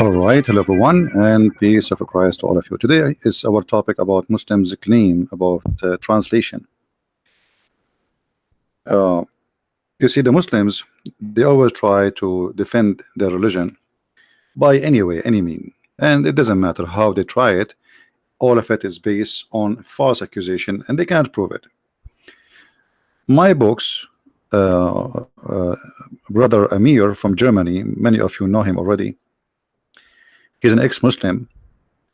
All right, hello everyone, and peace of Christ to all of you. Today is our topic about Muslims' claim about translation. Uh, you see, the Muslims, they always try to defend their religion by any way, any mean, and it doesn't matter how they try it. All of it is based on false accusation, and they can't prove it. My books, uh, uh, brother Amir from Germany, many of you know him already. He's an ex-Muslim,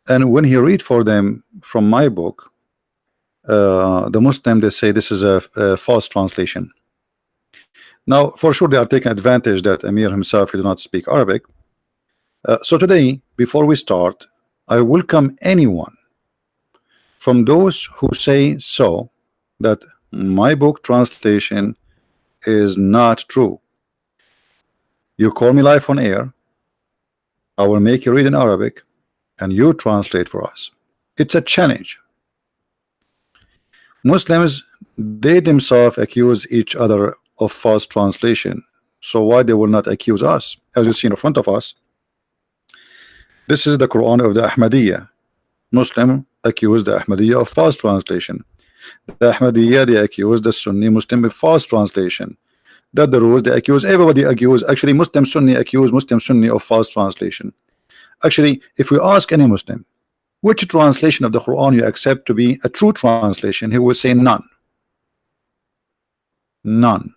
and when he read for them from my book, the Muslim, they say this is a false translation. Now, for sure, they are taking advantage that Amir himself he do not speak Arabic. So today, before we start, I welcome anyone from those who say so that my book translation is not true. You call me live on air, I will make you read in Arabic, and you translate for us. It's a challenge. Muslims, they themselves accuse each other of false translation, so why they will not accuse us? As you see in front of us, this is the Quran of the Ahmadiyya. Muslim accuse the Ahmadiyya of false translation. The Ahmadiyya, they accuse the Sunni Muslim of false translation. The Druze, they accuse, everybody accuse, actually Muslim Sunni accuse Muslim Sunni of false translation. Actually, if we ask any Muslim which translation of the Quran you accept to be a true translation, he will say none. None.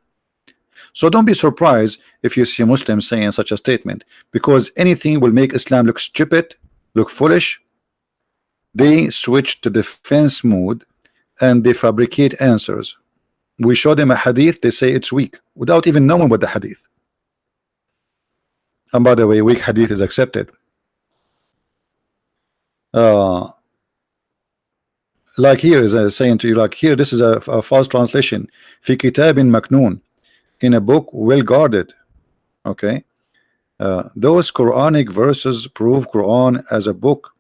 So don't be surprised if you see Muslims saying such a statement, because anything will make Islam look stupid, look foolish. They switch to defense mode and they fabricate answers. We show them a hadith, they say it's weak without even knowing what the hadith. And by the way, weak hadith is accepted. Like here is saying to you, like here, this is a false translation. Fi kitabin maknoon, in a book well guarded. Okay, those Quranic verses prove Quran as a book.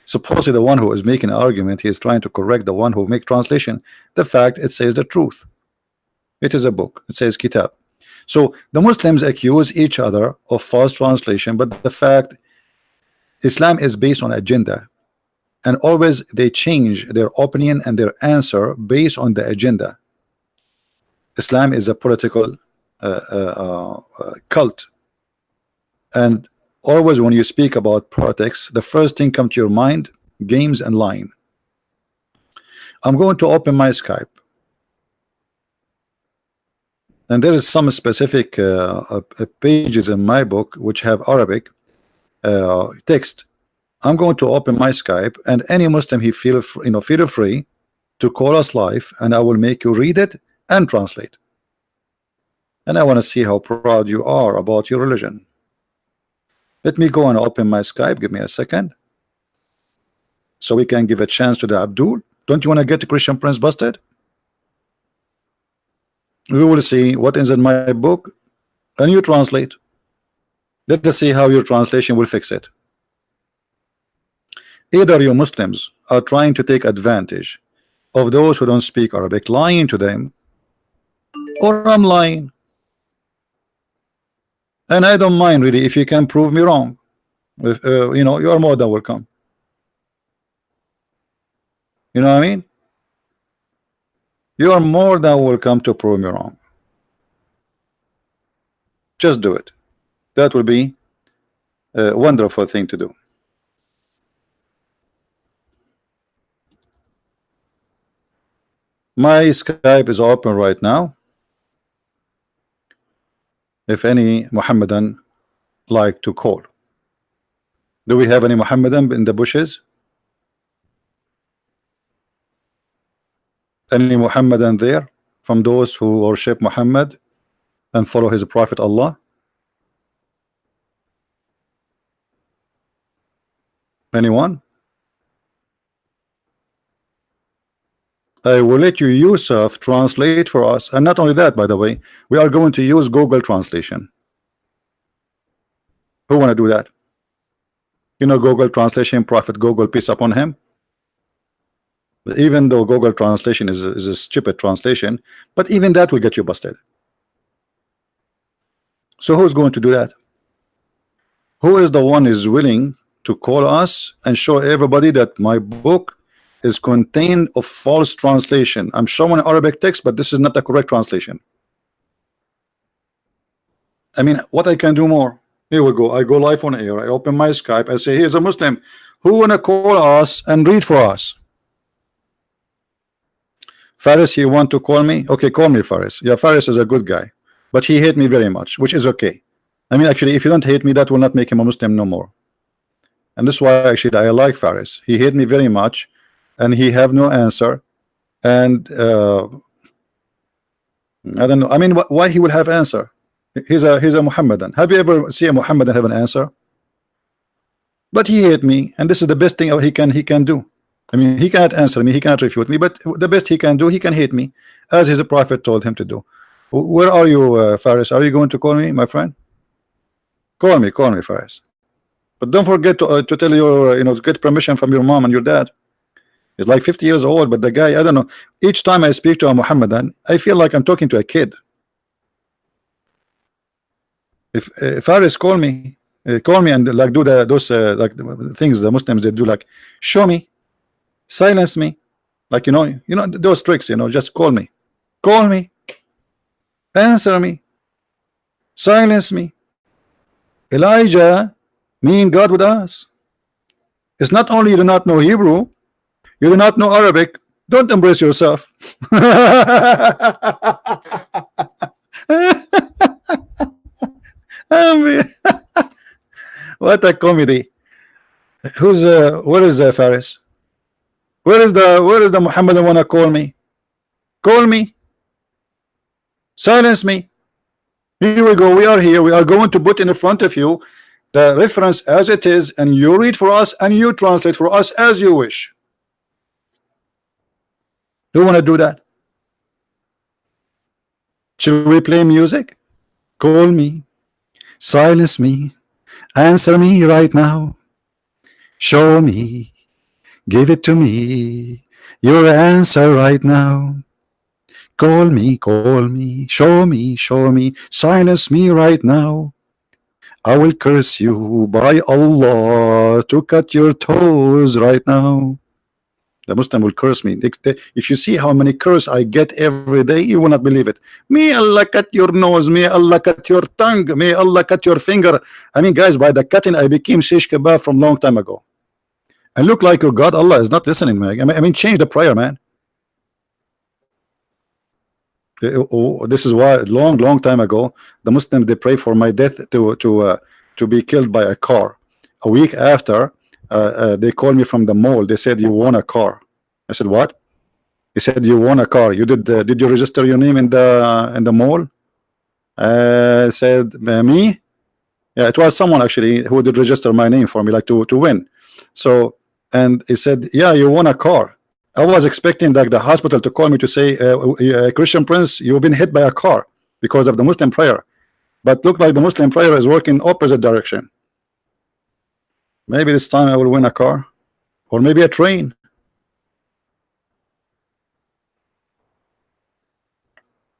Supposedly the one who is making an argument, he is trying to correct the one who make translation. The fact it says the truth. It is a book. It says kitab. So the Muslims accuse each other of false translation, but the fact Islam is based on agenda, and always they change their opinion and their answer based on the agenda. Islam is a political cult, and always when you speak about politics, the first thing come to your mind, games and lying. I'm going to open my Skype, and there is some specific pages in my book which have Arabic text. I'm going to open my Skype, and any Muslim he feel free to call us live, and I will make you read it and translate. And I want to see how proud you are about your religion. Let me go and open my Skype. Give me a second, so we can give a chance to the Abdul. Don't you want to get the Christian Prince busted? We will see what is in my book, and you translate. Let us see how your translation will fix it. Either you Muslims are trying to take advantage of those who don't speak Arabic, lying to them, or I'm lying. And I don't mind really if you can prove me wrong. If, you are more than welcome. You know what I mean? You are more than welcome to prove me wrong. Just do it. That will be a wonderful thing to do. My Skype is open right now. If any Muhammadan like to call. Do we have any Muhammadan in the bushes? Any Muhammadan there from those who worship Muhammad and follow his prophet Allah? Anyone? I will let you Yusuf translate for us, and not only that, by the way, we are going to use Google Translation. Who want to do that? You know Google Translation, Prophet Google, peace upon him. Even though Google Translation is a stupid translation, but even that will get you busted. So who's going to do that? Who is the one is willing to call us and show everybody that my book is contained of false translation? I'm showing Arabic text, but this is not the correct translation. I mean, what I can do more? Here we go. I go live on air. I open my Skype. I say, here's a Muslim who wanna call us and read for us. Faris, he want to call me? Okay, call me, Faris. Yeah, Faris is a good guy, but he hate me very much, which is okay. I mean, actually, if you don't hate me, that will not make him a Muslim no more. And this is why actually I like Faris. He hate me very much, and he have no answer. And I don't know. I mean, why he will have answer? He's a Muhammadan. Have you ever seen a Muhammadan have an answer? But he hate me, and this is the best thing he can do. I mean, he cannot answer me, he cannot refute me, but the best he can do, he can hate me, as his prophet told him to do. Where are you, Faris? Are you going to call me, my friend? Call me, Faris. But don't forget to tell your, to get permission from your mom and your dad. He's like 50 years old, but the guy, I don't know. Each time I speak to a Muhammadan, I feel like I'm talking to a kid. If Faris call me and like do those like things the Muslims they do, like show me, silence me, like those tricks, just call me, answer me, silence me. Elijah mean God with us. It's not only you do not know Hebrew, you do not know Arabic. Don't embrace yourself. What a comedy. Who's where is Faris? Where is the Muhammadan wanna call me? Call me. Silence me. Here we go. We are here. We are going to put in front of you the reference as it is, and you read for us and you translate for us as you wish. Do you want to do that? Should we play music? Call me. Silence me. Answer me right now. Show me. Give it to me. Your answer right now. Call me, show me, silence me right now. I will curse you by Allah to cut your toes right now. The Muslim will curse me. If you see how many curse I get every day, you will not believe it. May Allah cut your nose, may Allah cut your tongue, may Allah cut your finger. I mean, guys, by the cutting, I became shish kebab from long time ago. I look like your God. Allah is not listening, man. I mean, change the prayer, man. This is why long time ago the Muslims they pray for my death to be killed by a car. A week after they called me from the mall. They said you won a car. I said what? He said you won a car. You did you register your name in the mall? I said me. Yeah, it was someone actually who did register my name for me, like to win. So and he said yeah, you won a car. I was expecting like the hospital to call me to say Christian Prince, you've been hit by a car because of the Muslim prayer. But look like the Muslim prayer is working opposite direction. Maybe this time I will win a car or maybe a train.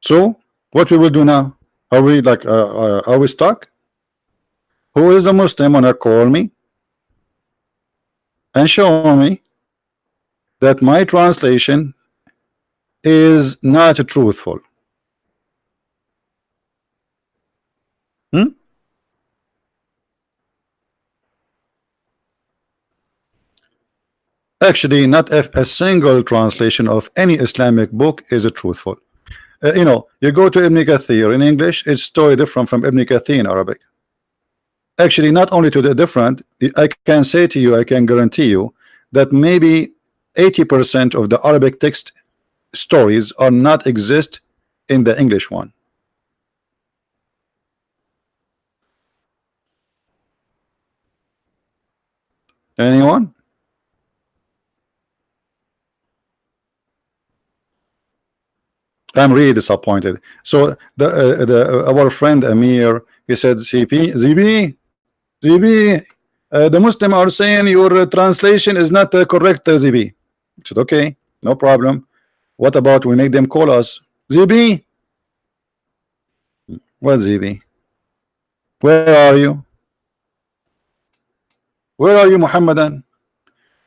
So what we will do now? Are we like are we stuck? Who is the Muslim wanna call me and show me that my translation is not truthful? Actually, not a single translation of any Islamic book is truthful. You go to Ibn Kathir in English, it's totally different from Ibn Kathir in Arabic. Actually, not only to the different, I can say to you, I can guarantee you that maybe 80% of the Arabic text stories are not exist in the English one. Anyone? I'm really disappointed. So our friend Amir, he said, ZB, the Muslim are saying your translation is not correct, ZB. I said, okay, no problem. What about we make them call us? ZB? What ZB? Where are you? Where are you, Muhammadan?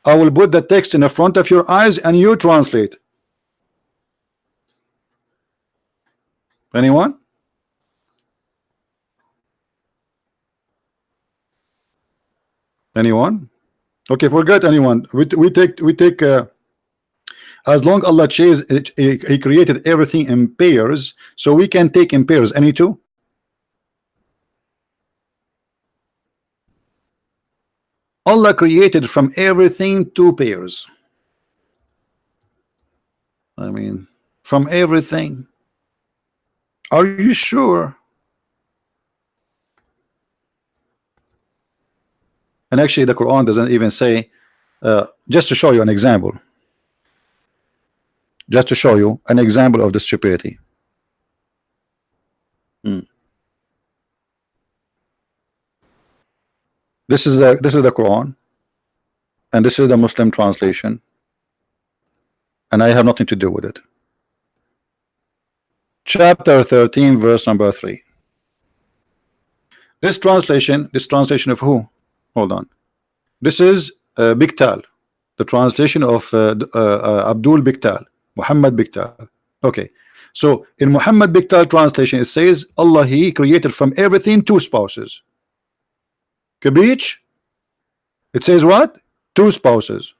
I will put the text in the front of your eyes and you translate. Anyone? Anyone? Okay, forget anyone. We take as long Allah chose he created everything in pairs, so we can take in pairs any two. Allah created from everything two pairs. I mean, from everything. Are you sure? And actually the Quran doesn't even say, just to show you an example, just to show you an example of the stupidity. This is the Quran, and this is the Muslim translation, and I have nothing to do with it. Chapter 13, verse number 3. This translation of who? Hold on. This is Biktal, the translation of Abdul Biktal, Muhammad Biktal. Okay, so in Muhammad Biktal translation, it says Allah, He created from everything two spouses. Kabich, it says what? Two spouses.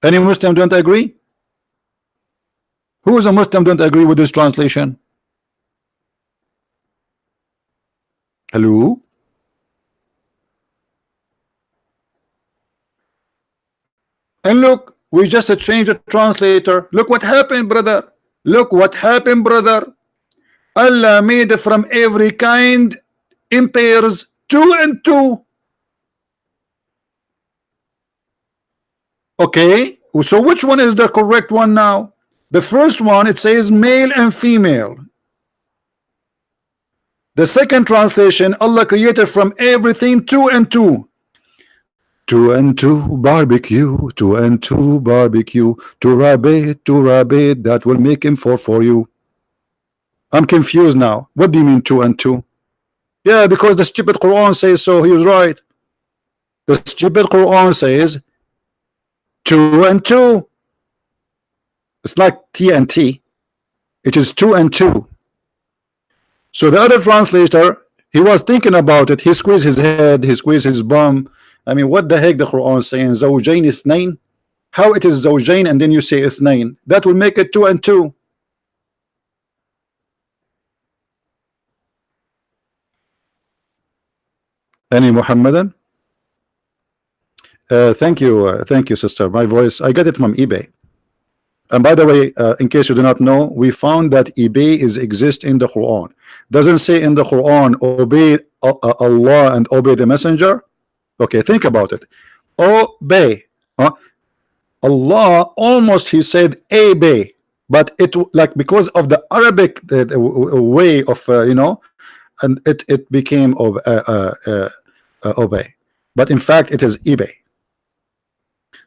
Any Muslim don't agree? Who is a Muslim don't agree with this translation? Hello? And look, we just changed the translator. Look what happened, brother. Look what happened, brother. Allah made from every kind in pairs, two and two. Okay, so which one is the correct one now? The first one, it says male and female. The second translation, Allah created from everything two and two. Two and two barbecue, two and two barbecue, two rabbit, that will make him four for you. I'm confused now. What do you mean two and two? Yeah, because the stupid Quran says so. He was right. The stupid Quran says two and two. It's like TNT. It is two and two. So the other translator, he was thinking about it. He squeezed his head. He squeezed his bum. I mean, what the heck the Quran is saying? Zawjain ithnain? How it is zawjain and then you say ithnain? That will make it two and two. Any Muhammadan? Thank you, sister. My voice, I got it from eBay. And by the way, in case you do not know, we found that eBay is exist in the Quran. Doesn't say in the Quran obey Allah and obey the messenger. Okay, think about it. Obey. Allah almost he said obey, but it like because of the Arabic way of you know, and it became obey. But in fact, it is eBay.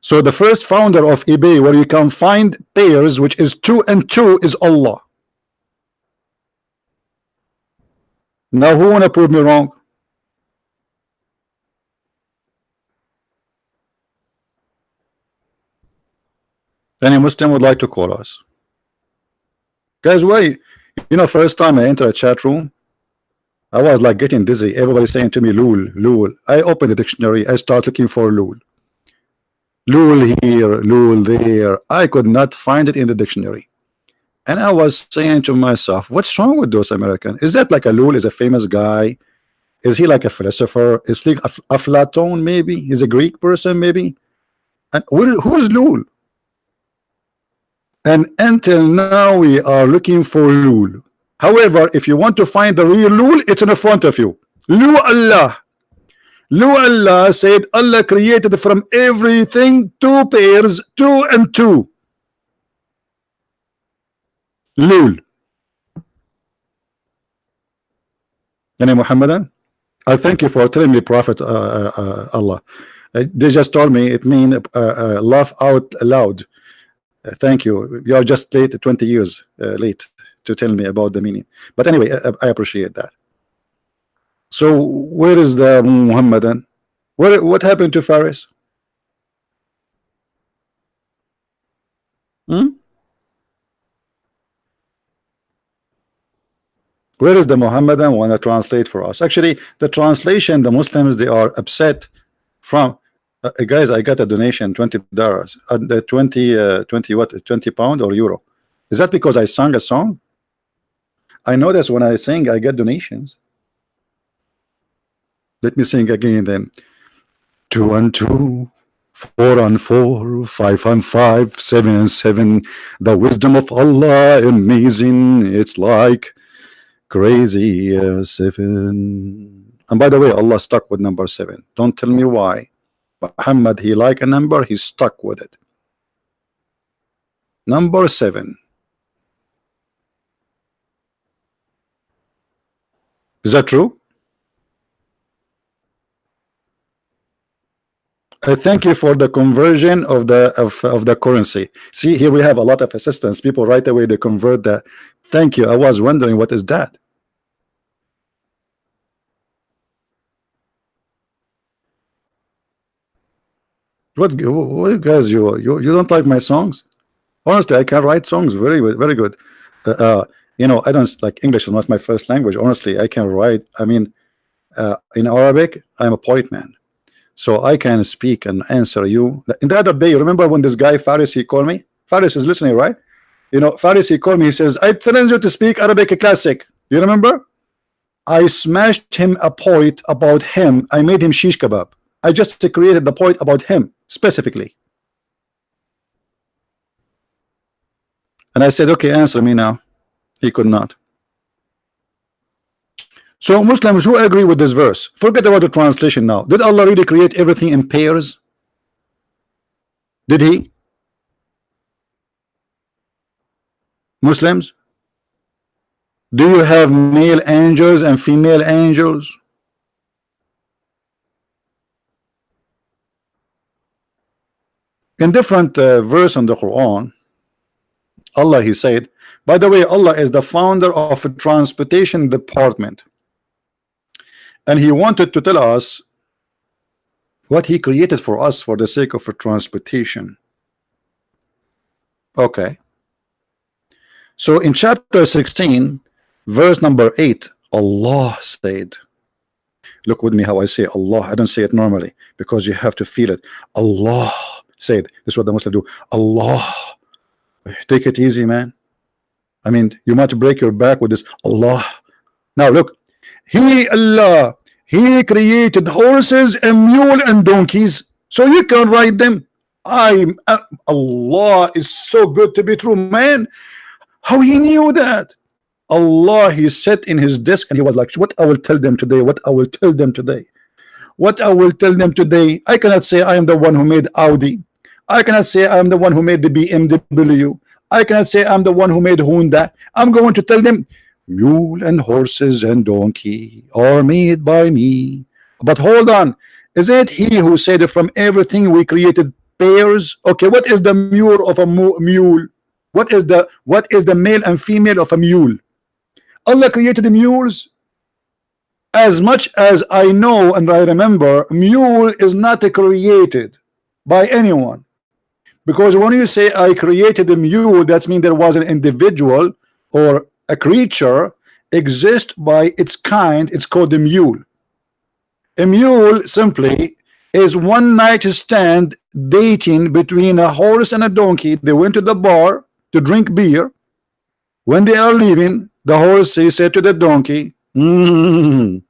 So the first founder of eBay, where you can find pairs, which is two and two, is Allah. Now, who wanna prove me wrong? Any Muslim would like to call us, guys? Why? You know, first time I enter a chat room, I was like getting dizzy. Everybody saying to me, "Lul, lul." I opened the dictionary. I start looking for lul. Lul here, lul there. I could not find it in the dictionary, and I was saying to myself, "What's wrong with those Americans? Is that like a lul is a famous guy? Is he like a philosopher? Is he like Aflaton? Maybe he's a Greek person, maybe." And who is lul? And until now we are looking for lul. However, if you want to find the real lul, it's in the front of you. Lu Allah. Lu Allah said Allah created from everything two pairs, two and two. Lul. Yani Muhammadan, I thank you for telling me Prophet Allah. They just told me it means laugh out loud. Thank you. You are just late, 20 years late to tell me about the meaning. But anyway, I appreciate that. So where is the Muhammadan? What happened to Faris? Hmm? Where is the Muhammadan want to translate for us? Actually, the translation, the Muslims, they are upset from. Guys, I got a donation, $20. The 20 what? 20 pound or euro? Is that because I sang a song? I notice when I sing, I get donations. Let me sing again then. 2 and 2, 4 and 4, 5 and 5, 7 and 7. The wisdom of Allah amazing. It's like crazy 7. And by the way, Allah stuck with number 7. Don't tell me why. Muhammad, he like a number, he's stuck with it. Number 7. Is that true? I thank you for the conversion of the currency. See, here we have a lot of assistance. People right away they convert that. Thank you. I was wondering what is that. What guys? You don't like my songs? Honestly, I can write songs very good. Uh, uh, I don't like English is not my first language. Honestly, I can write. I mean, in Arabic, I'm a poet man. So I can speak and answer you. In the other day, you remember when this guy Faris he called me? Faris is listening, right? Faris he called me. He says, "I challenge you to speak Arabic classic." You remember? I smashed him a point about him. I made him shish kebab. I just created the point about him specifically. And I said, "Okay, answer me now." He could not. So Muslims who agree with this verse, forget about the translation now. Did Allah really create everything in pairs? Did he? Muslims, do you have male angels and female angels? In different verse in the Quran, Allah he said, by the way, Allah is the founder of a transportation department, and he wanted to tell us what he created for us for the sake of a transportation. Okay, so in chapter 16 verse number 8, Allah said, look with me how I say Allah. I don't say it normally because you have to feel it. Allah said, this is what the Muslims do. Allah, take it easy, man. I mean, you might break your back with this Allah. Now look, He, Allah, He created horses and mule and donkeys so you can ride them. Allah is so good to be true, man. How He knew that? Allah, He sat in His desk and He was like, what I will tell them today, what I will tell them today, what I will tell them today. I cannot say I am the one who made Audi. I cannot say I am the one who made the BMW. I cannot say I'm the one who made Honda. I'm going to tell them mule and horses and donkey are made by me. But hold on, is it He who said from everything we created pairs? Okay, what is the mule of a mule? What is the male and female of a mule? Allah created the mules. As much as I know and I remember, mule is not created by anyone. Because when you say I created a mule, that means there was an individual or a creature exist by its kind. It's called a mule. A mule simply is one night stand dating between a horse and a donkey. They went to the bar to drink beer. When they are leaving, the horse he said to the donkey, the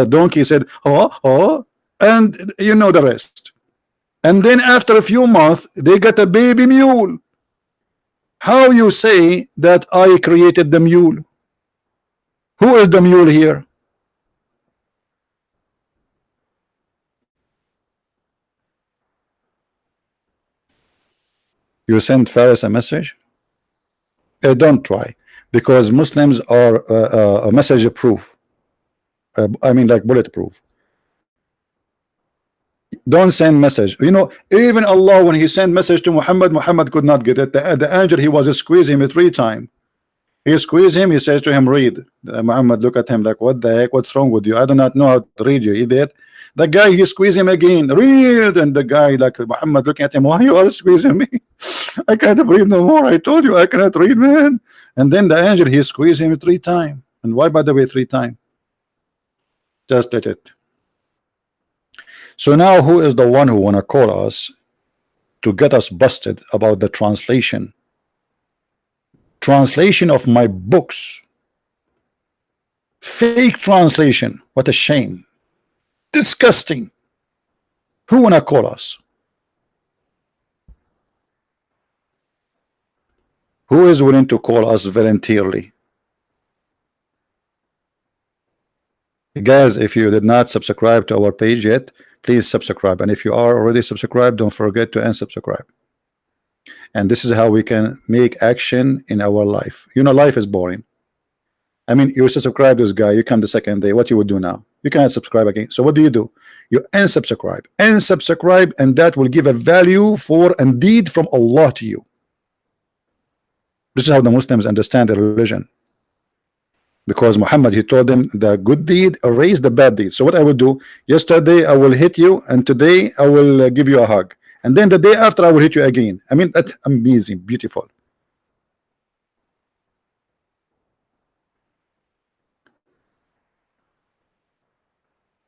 donkey said, oh, and you know the rest. And then after a few months, they got a baby mule. How you say that I created the mule? Who is the mule here? You send Faris a message? Don't try, because Muslims are a message proof. I mean, like bulletproof. Don't send message. Even Allah, when He sent message to Muhammad, Muhammad could not get it. The angel, he was squeezing him 3 times. He squeezes him. He says to him, read. Muhammad look at him like, what the heck, what's wrong with you? I do not know how to read, you idiot. The guy, he squeezed him again, read. And the guy, like Muhammad looking at him, why you are squeezing me? I can't breathe no more. I told you I cannot read, man. And then the angel, he squeezed him 3 times. And why, by the way, 3 times? Just let it. So now who is the one who wanna call us to get us busted about the translation of my books? Fake translation. What a shame. Disgusting. Who wanna call us? Who is willing to call us voluntarily? Guys, if you did not subscribe to our page yet, please subscribe. And if you are already subscribed, don't forget to unsubscribe. And this is how we can make action in our life. You know, life is boring. I mean, you subscribe to this guy, you come the second day, what you would do now? You cannot subscribe again. So what do? You unsubscribe, and that will give a value for and deed from Allah to you. This is how the Muslims understand the religion. Because Muhammad, he told them the good deed erase the bad deed. So what I will do, yesterday I will hit you, and today I will give you a hug, and then the day after I will hit you again. I mean, that's amazing, beautiful.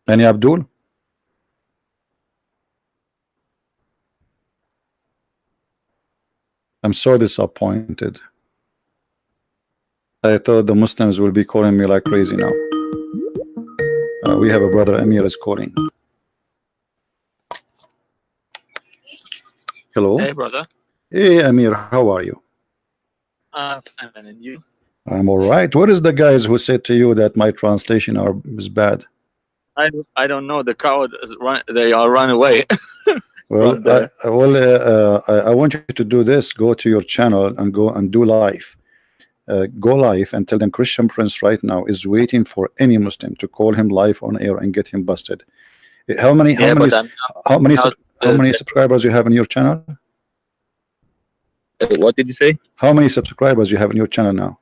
Any Abdul? I'm so disappointed. I thought the Muslims will be calling me like crazy now. We have a brother Amir is calling. Hello. Hey, brother. Hey, Amir, how are you? Fine, and you? I'm all right. What is the guys who said to you that my translation is bad? I don't know. The coward is they are run away. Well, I want you to do this. Go to your channel and go and do live. Go live and tell them Christian Prince right now is waiting for any Muslim to call him live on air and get him busted. How many subscribers you have in your channel? What did you say? How many subscribers you have in your channel now?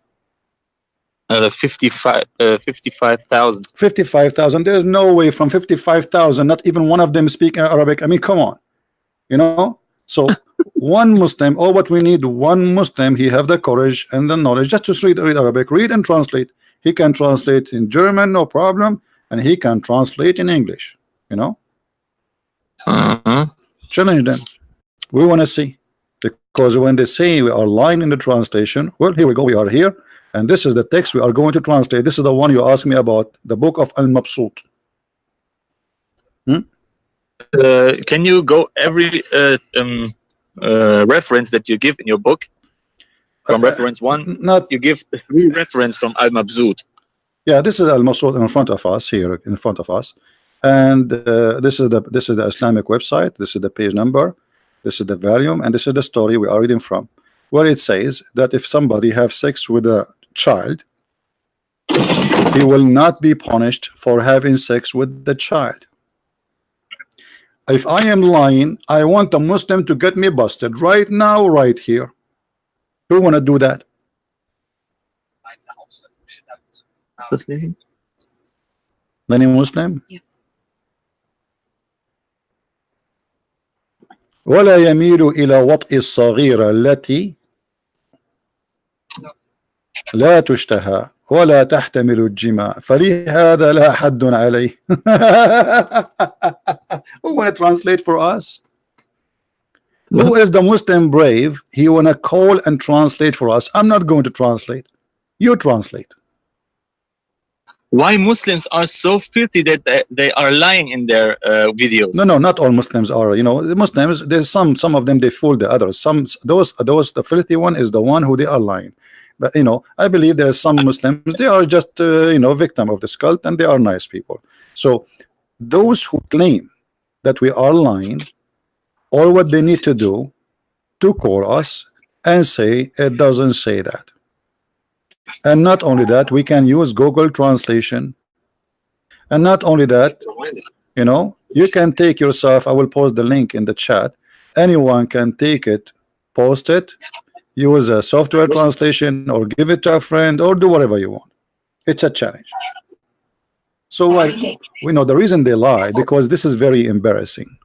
55,000. 55,000. There is no way from 55,000, not even one of them speak Arabic. I mean, come on, you know. So one Muslim, or what we need, one Muslim, he have the courage and the knowledge just to read Arabic, read and translate. He can translate in German, no problem, and he can translate in English, you know. Challenge them. We want to see, because when they say we are lying in the translation, well, here we go, we are here, and this is the text we are going to translate. This is the one you asked me about, the book of Al-Mabsut. Can you go every reference that you give in your book from reference 1? Not you give 3 reference from Al-Mabsut. Yeah, this is Al-Mabsut in front of us here, in front of us, and this is the Islamic website. This is the page number. This is the volume, and this is the story we are reading from, where it says that if somebody have sex with a child, he will not be punished for having sex with the child. If I am lying, I want a Muslim to get me busted right now, right here. Who want to do that? Any Muslim? ولا يميل إلى وطئ الصغيرة التي لا تشتهى ولا تحتمل الجماع فلهذا لا حد عليه. Who want to translate for us? Who is the Muslim brave? He want to call and translate for us. I'm not going to translate. You translate. Why Muslims are so filthy that they are lying in their videos? No, not all Muslims are. You know, the Muslims, there's some of them, they fool the others. The filthy one is the one who they are lying. But you know, I believe there are some Muslims, they are just you know, victim of this cult, and they are nice people. So those who claim that we are lying, all what they need to do to call us and say it doesn't say that. And not only that, we can use Google translation. And not only that, you know, you can take yourself, I will post the link in the chat, anyone can take it, post it, use a software translation or give it to a friend or do whatever you want. It's a challenge. So we know the reason they lie, because this is very embarrassing.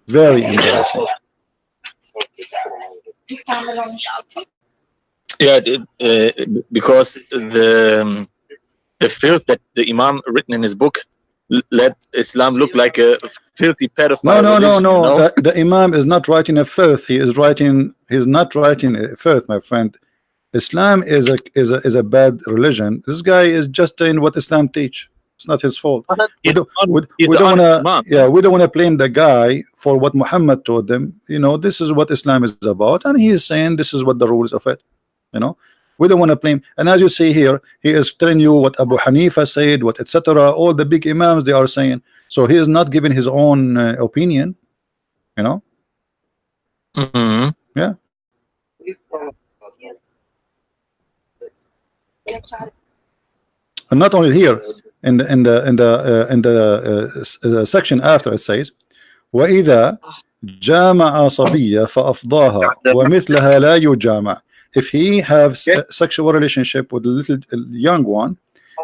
Very embarrassing. Yeah, because the filth that the Imam written in his book let Islam look like a filthy pedophile religion, No. you know? The Imam is not writing a filth. He's not writing a filth, my friend. Islam is a bad religion. This guy is just doing what Islam teach. It's not his fault. We don't wanna, yeah, we don't wanna blame the guy for what Muhammad told them. You know, this is what Islam is about, and he is saying this is what the rules of it. You know, we don't want to blame. And as you see here, he is telling you what Abu Hanifa said, what etc. All the big imams they are saying. So he is not giving his own opinion. You know. Yeah. And not only here, in the section after, it says, وَإِذَا جَامَعَ صَبِيَّ فَأَفْضَاهَا وَمِثْلَهَا لَا يُجَامَعَ. If he has sexual relationship with a little young one,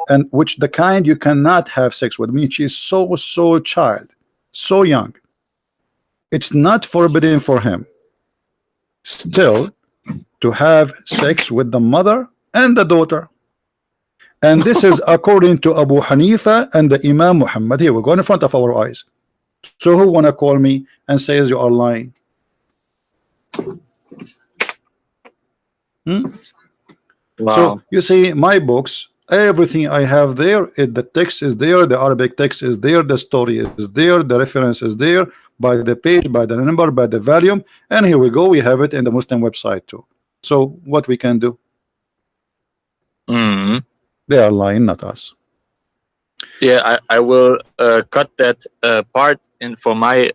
and which the kind you cannot have sex with, I mean, she is so child, so young, it's not forbidden for him still to have sex with the mother and the daughter. And this is according to Abu Hanifa and the Imam Muhammad. Here we go in front of our eyes. So who wanna call me and says you are lying? Wow. So you see, my books, everything I have there, the text is there, the Arabic text is there, the story is there, the reference is there, by the page, by the number, by the volume, and here we go, we have it in the Muslim website too. So what we can do? They are lying, not us. Yeah, I will cut that part in for my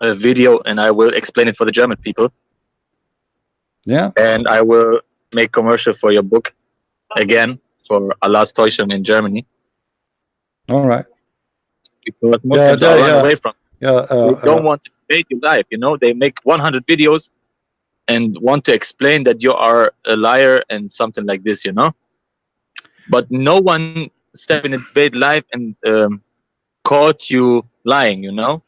video, and I will explain it for the German people. Yeah. And I will make commercial for your book again for Allah's Täuschung in Germany. All right. Because Muslims are run away from. They don't want to debate your life. You know, they make 100 videos and want to explain that you are a liar and something like this. You know, but no one step in a debate live and caught you lying. You know.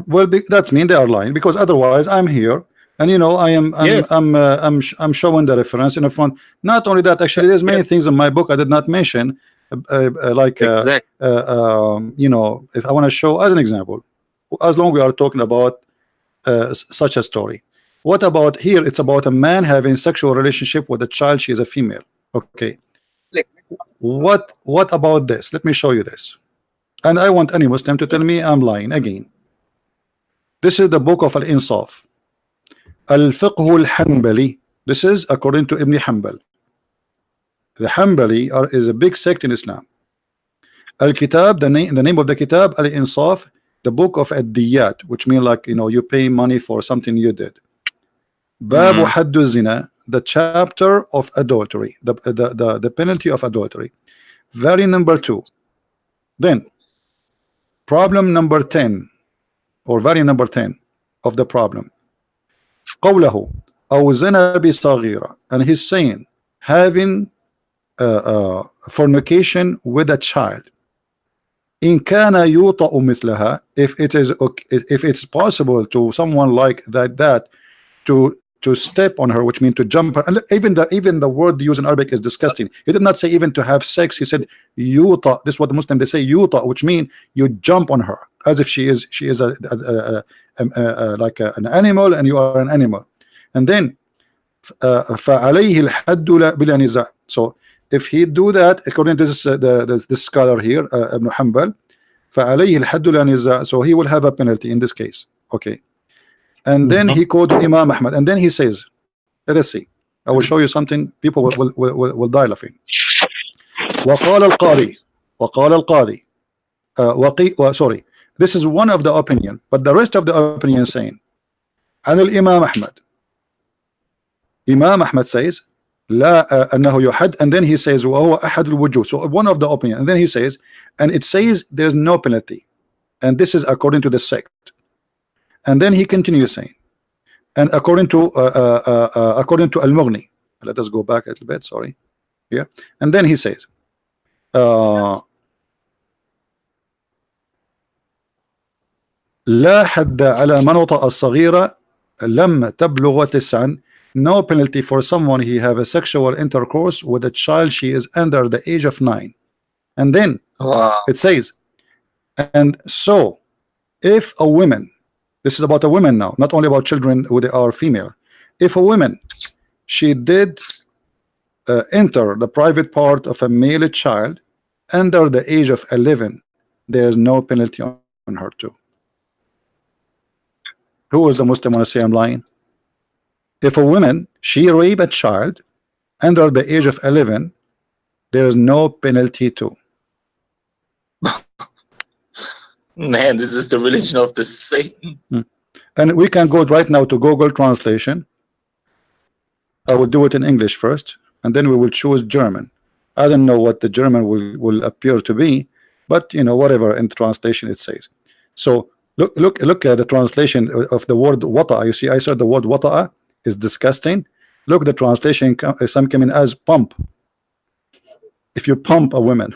Well, that's mean they are lying, because otherwise I'm here. And you know, I'm showing the reference in the front. Not only that, actually, there's many things in my book I did not mention, like you know, if I want to show as an example, as long we are talking about such a story. What about here? It's about a man having sexual relationship with a child. She is a female. Okay. What about this? Let me show you this. And I want any Muslim to tell me I'm lying again. This is the book of Al-Insaf. Al-Fiqh al-Hanbali. This is according to Ibn Hanbal. The Hanbali is a big sect in Islam. Al-Kitab, the name of the Kitab, Al-Insaf, the book of Ad-Diyat, which means, like, you know, you pay money for something you did. Babu Haddu Zina, the chapter of adultery, the penalty of adultery. Very number 2. Then problem number 10, or very number 10 of the problem. قوله أو زنا بصغيرة, and he's saying having fornication with a child. إن كان يوطأ مثلها, if it's possible to someone like that to step on her, which means to jump her. And even the word used in Arabic is disgusting. He did not say even to have sex. He said yuta. This is what the Muslim they say, yuta, which means you jump on her as if she is like an animal and you are an animal. And then فعليه الحد بلا نزاع. So if he do that, according to this scholar here, Ibn Hanbal, فعليه الحد لا نزاع, so he will have a penalty in this case. Okay. And then he quoted Imam Ahmad, and then he says, let us see, I will show you something, people will die laughing. وقال القاضي sorry, this is one of the opinion, but the rest of the opinion saying عن الإمام أحمد, Imam Ahmad says لا أنه يحد, and then he says وهو أحد الوجوه, so one of the opinion, and then he says, and it says there's no penalty, and this is according to the sect. And then he continues saying And according to Al-Mughni, let us go back a little bit, sorry, here. And then he says, لا حد على من وطأ الصغيرة لم تبلغ 9. No penalty for someone he have a sexual intercourse with a child she is under the age of 9. And then it says, and so if a woman, this is about a woman now, not only about children who they are female. If a woman, she did enter the private part of a male child under the age of 11, there is no penalty on her too. Who is the Muslim want to say I'm lying? If a woman, she rape a child under the age of 11, there is no penalty too. Man, this is the religion of the Satan. And we can go right now to Google translation. I will do it in English first, and then we will choose German. I don't know what the German will appear to be, but you know, whatever in translation it says. So look at the translation of the word wata'a. You see, I said the word wata'a is disgusting. Look, the translation some coming as pump. If you pump a woman.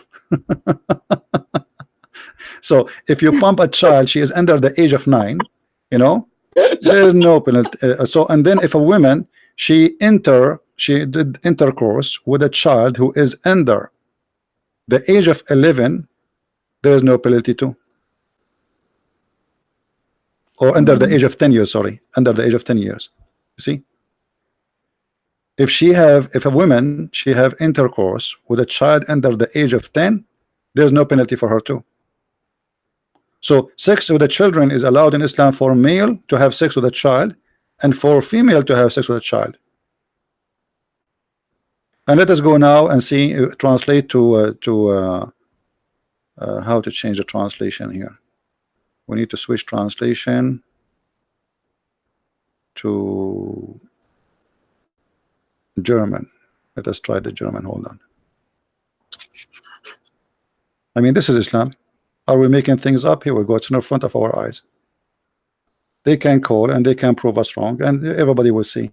So if you pump a child, she is under the age of 9, you know, there is no penalty. So, and then if a woman, she did intercourse with a child who is under the age of 11, there is no penalty too. Or under the age of 10 years, sorry, under the age of 10 years. You see? If a woman, she have intercourse with a child under the age of 10, there's no penalty for her too. So sex with the children is allowed in Islam for male to have sex with a child and for female to have sex with a child. And let us go now and see, translate to how to change the translation here. We need to switch translation to German. Let us try the German. Hold on. I mean, this is Islam. Are we making things up? Here we go. It's in the front of our eyes. They can call and they can prove us wrong, and everybody will see.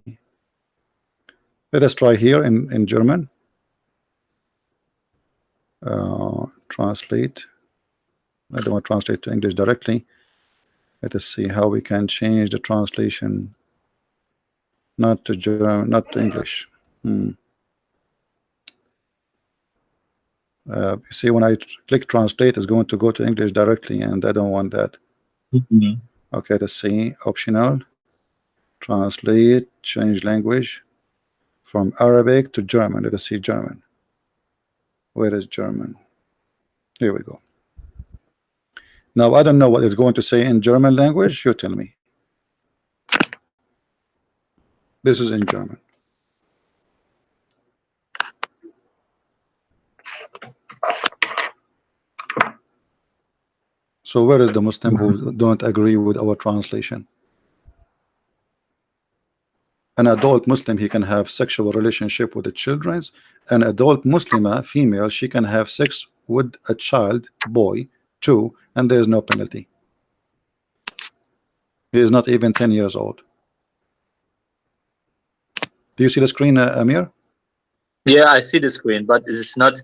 Let us try here in German. Translate. I don't want to translate to English directly. Let us see how we can change the translation. Not to German, not to English. You see, when I click translate, it's going to go to English directly, and I don't want that. Okay, let's see. Optional. Translate, change language from Arabic to German. Let us see German. Where is German? Here we go. Now, I don't know what it's going to say in German language. You tell me. This is in German. So where is the Muslim who don't agree with our translation? An adult Muslim, he can have sexual relationship with the children. An adult Muslima, female, she can have sex with a child, boy, too, and there is no penalty. He is not even 10 years old. Do you see the screen, Amir? Yeah, I see the screen, but it's not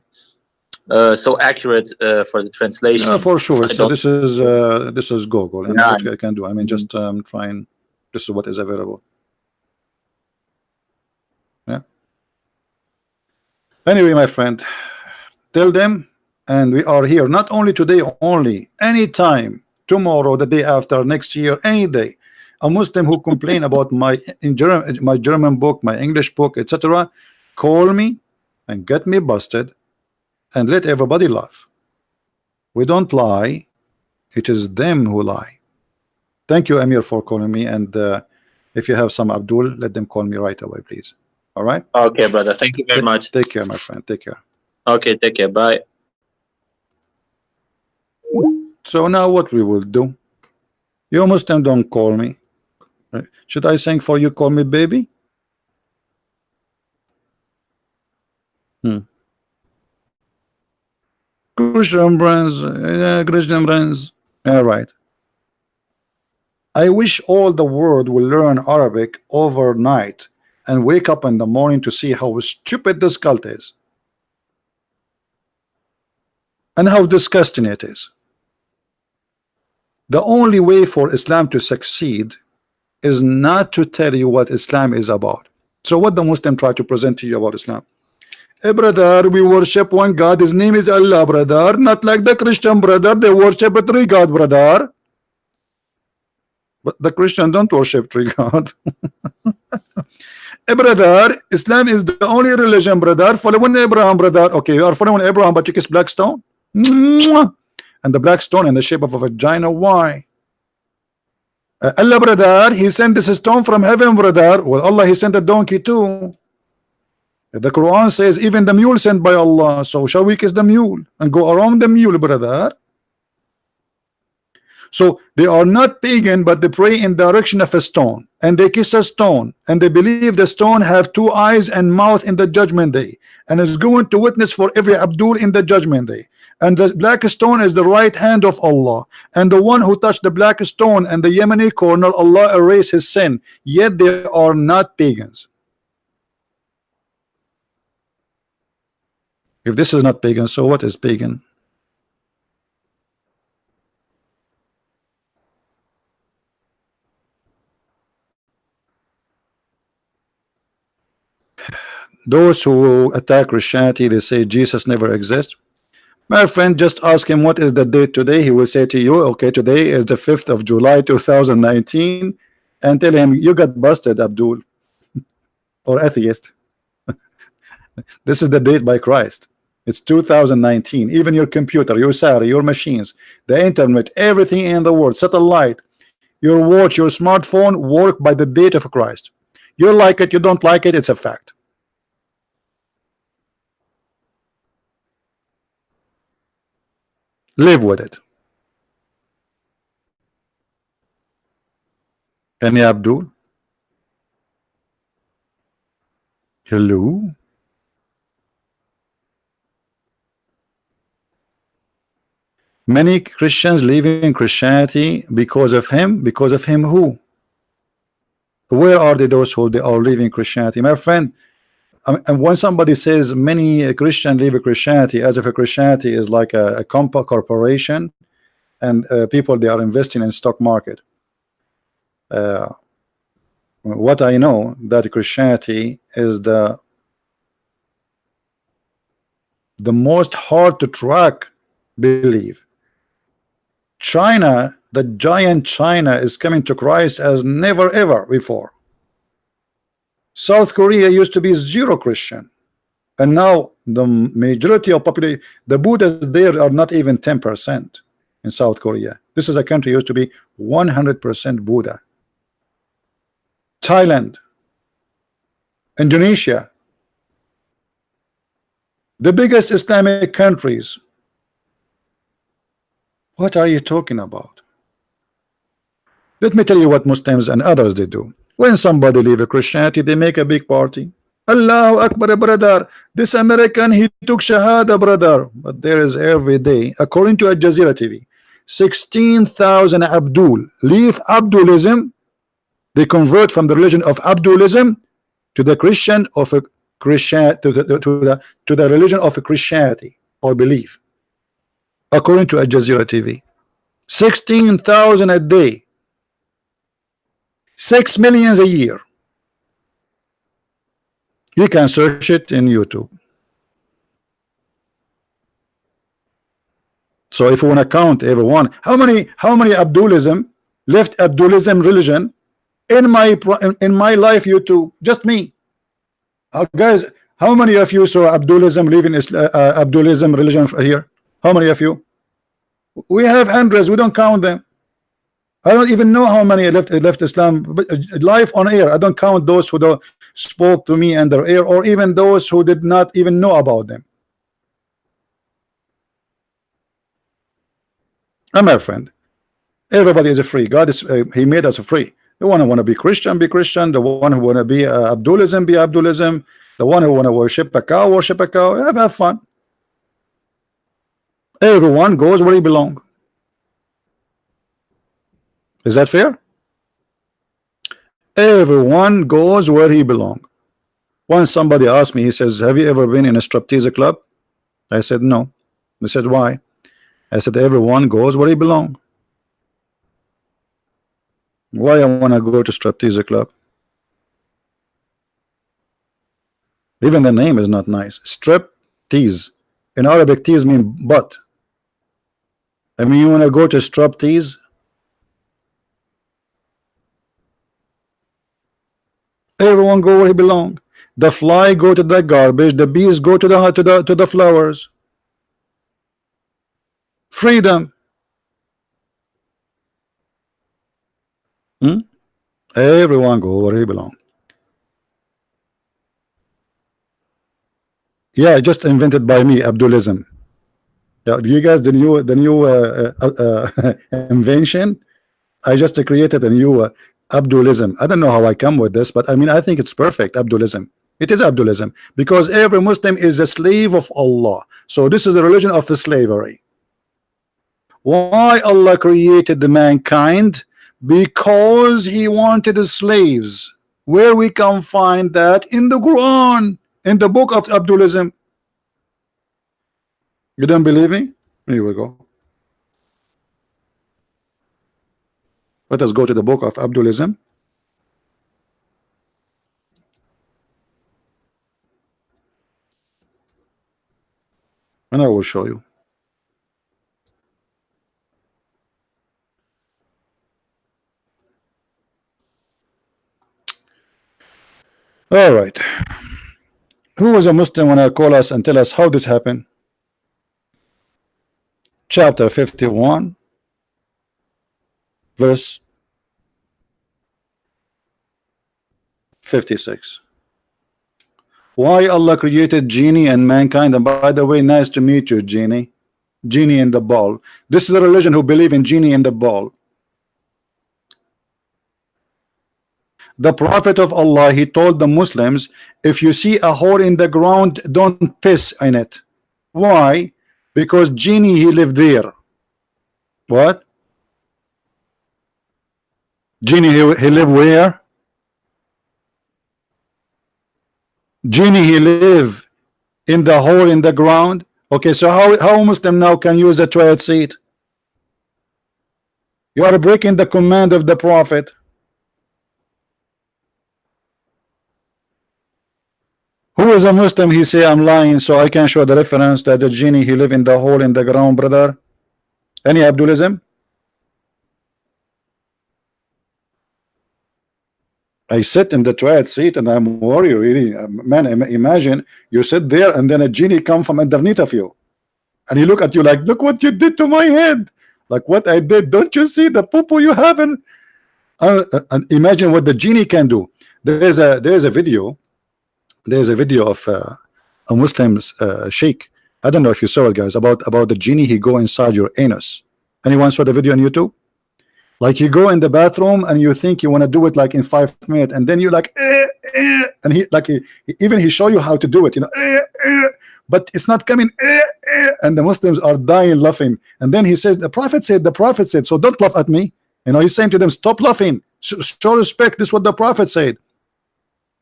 so accurate for the translation. For sure. So this is Google, and what I can do, I mean, just trying. This is what is available. Yeah. Anyway, my friend, tell them, and we are here not only today, only anytime, tomorrow, the day after, next year, any day. A Muslim who complain about my German book, my English book, etc., call me and get me busted, and let everybody laugh. We don't lie. It is them who lie. Thank you, Amir, for calling me. And if you have some Abdul, let them call me right away, please. All right? Okay, brother. Thank you very much. Take care, my friend. Take care. Okay, take care. Bye. So now what we will do? You Muslim don't call me. Should I sing for you, call me baby? Christian brands, Christian brands. All right. I wish all the world will learn Arabic overnight and wake up in the morning to see how stupid this cult is and how disgusting it is. The only way for Islam to succeed is not to tell you what Islam is about. So what the Muslim try to present to you about Islam? Hey brother, we worship one God, his name is Allah, brother. Not like the Christian, brother, they worship a three God, brother. But the Christian don't worship three God. Hey brother, Islam is the only religion, brother, following Abraham, brother. Okay, you are following Abraham, but you kiss black stone. And the black stone in the shape of a vagina. Why? Allah, brother, he sent this stone from heaven, brother. Well, Allah, he sent a donkey too. The Quran says even the mule sent by Allah. So shall we kiss the mule and go around the mule, brother? So they are not pagan, but they pray in the direction of a stone, and they kiss a stone, and they believe the stone have two eyes and mouth in the judgment day, and is going to witness for every Abdul in the judgment day. And the black stone is the right hand of Allah, and the one who touched the black stone and the Yemeni corner, Allah erase his sin. Yet they are not pagans. If this is not pagan, so what is pagan? Those who attack Christianity, they say Jesus never exists. My friend, just ask him what is the date today. He will say to you, okay, today is the 5th of July 2019, and tell him you got busted, Abdul, or atheist. This is the date by Christ. It's 2019. Even your computer, your Siri, your machines, the internet, everything in the world, satellite, your watch, your smartphone work by the date of Christ. You like it, you don't like it, it's a fact. Live with it. Any Abdul? Hello? Many Christians leaving Christianity because of him. Because of him who? Where are they, those who they are leaving Christianity? My friend, and when somebody says many Christians leave Christianity, as if a Christianity is like a corporation, and people they are investing in stock market. What I know that Christianity is the most hard to track belief. China, the giant China, is coming to Christ as never ever before. South Korea used to be zero Christian, and now the majority of population, the Buddhists there are not even 10% in South Korea. This is a country used to be 100% Buddha. Thailand, Indonesia, the biggest Islamic countries. What are you talking about? Let me tell you what Muslims and others they do. When somebody leave a Christianity, they make a big party. Allahu Akbar, brother. This American, he took Shahada, brother. But there is every day, according to Al Jazeera TV, 16,000 Abdul leave Abdulism. They convert from the religion of Abdulism to the Christian of a Christian to the religion of a Christianity or belief. According to Al Jazeera TV, 16,000 a day, 6 million a year. You can search it in YouTube. So if you want to count everyone, how many Abdulism left Abdulism religion in my life? YouTube, just me. Guys, how many of you saw Abdulism leaving Abdulism religion here? How many of you? We have hundreds. We don't count them. I don't even know how many left Islam live on air. I don't count those who spoke to me under air, or even those who did not even know about them. I'm my friend. Everybody is free. God is He made us free. The one who want to be Christian, be Christian. The one who want to be Abdulism, be Abdulism. The one who want to worship a cow, worship a cow. Have fun. Everyone goes where he belongs. Is that fair? Everyone goes where he belongs. Once somebody asked me, he says, have you ever been in a striptease club? I said no. He said, why? I said, everyone goes where he belongs. Why I want to go to striptease club? Even the name is not nice. Strip tease. In Arabic, tease mean butt. I mean, you want to go to strip tease? Everyone go where he belong. The fly go to the garbage. The bees go to the flowers. Freedom. Everyone go where he belong. Yeah, just invented by me, Abdulism. Yeah, you guys, the new invention. I just created a new Abdulism. I don't know how I come with this, but I mean, I think it's perfect. Abdulism. It is Abdulism because every Muslim is a slave of Allah. So this is a religion of slavery. Why Allah created the mankind? Because He wanted slaves. Where we can find that? In the Quran, in the book of Abdulism. You don't believe me? Here we go. Let us go to the book of Abdulism. And I will show you. All right. Who was a Muslim when I call us and tell us how this happened? Chapter 51, verse 56. Why Allah created genie and mankind? And by the way, nice to meet you, genie. Genie in the ball. This is a religion who believe in genie in the ball. The Prophet of Allah, he told the Muslims, if you see a hole in the ground, don't piss in it. Why? Because genie, he lived there. What? Genie, he lived where? Genie, he live in the hole in the ground. Okay, so how Muslim now can use the toilet seat? You are breaking the command of the Prophet. Who is a Muslim? He say I'm lying, so I can show the reference that the genie he live in the hole in the ground, brother. Any Abdulism? I sit in the toilet seat and I'm worried, really. Man, imagine you sit there and then a genie come from underneath of you and he look at you like, look what you did to my head. Like what I did. Don't you see the poo-poo you have? And imagine what the genie can do. There's a video. There's a video of a Muslim sheikh. I don't know if you saw it, guys, about the genie. He go inside your anus. Anyone saw the video on YouTube? Like you go in the bathroom and you think you want to do it like in 5 minutes, and then you like and he show you how to do it, you know, but it's not coming, and the Muslims are dying laughing. And then he says, the Prophet said, so don't laugh at me. You know, he's saying to them, stop laughing, show respect. This is what the Prophet said.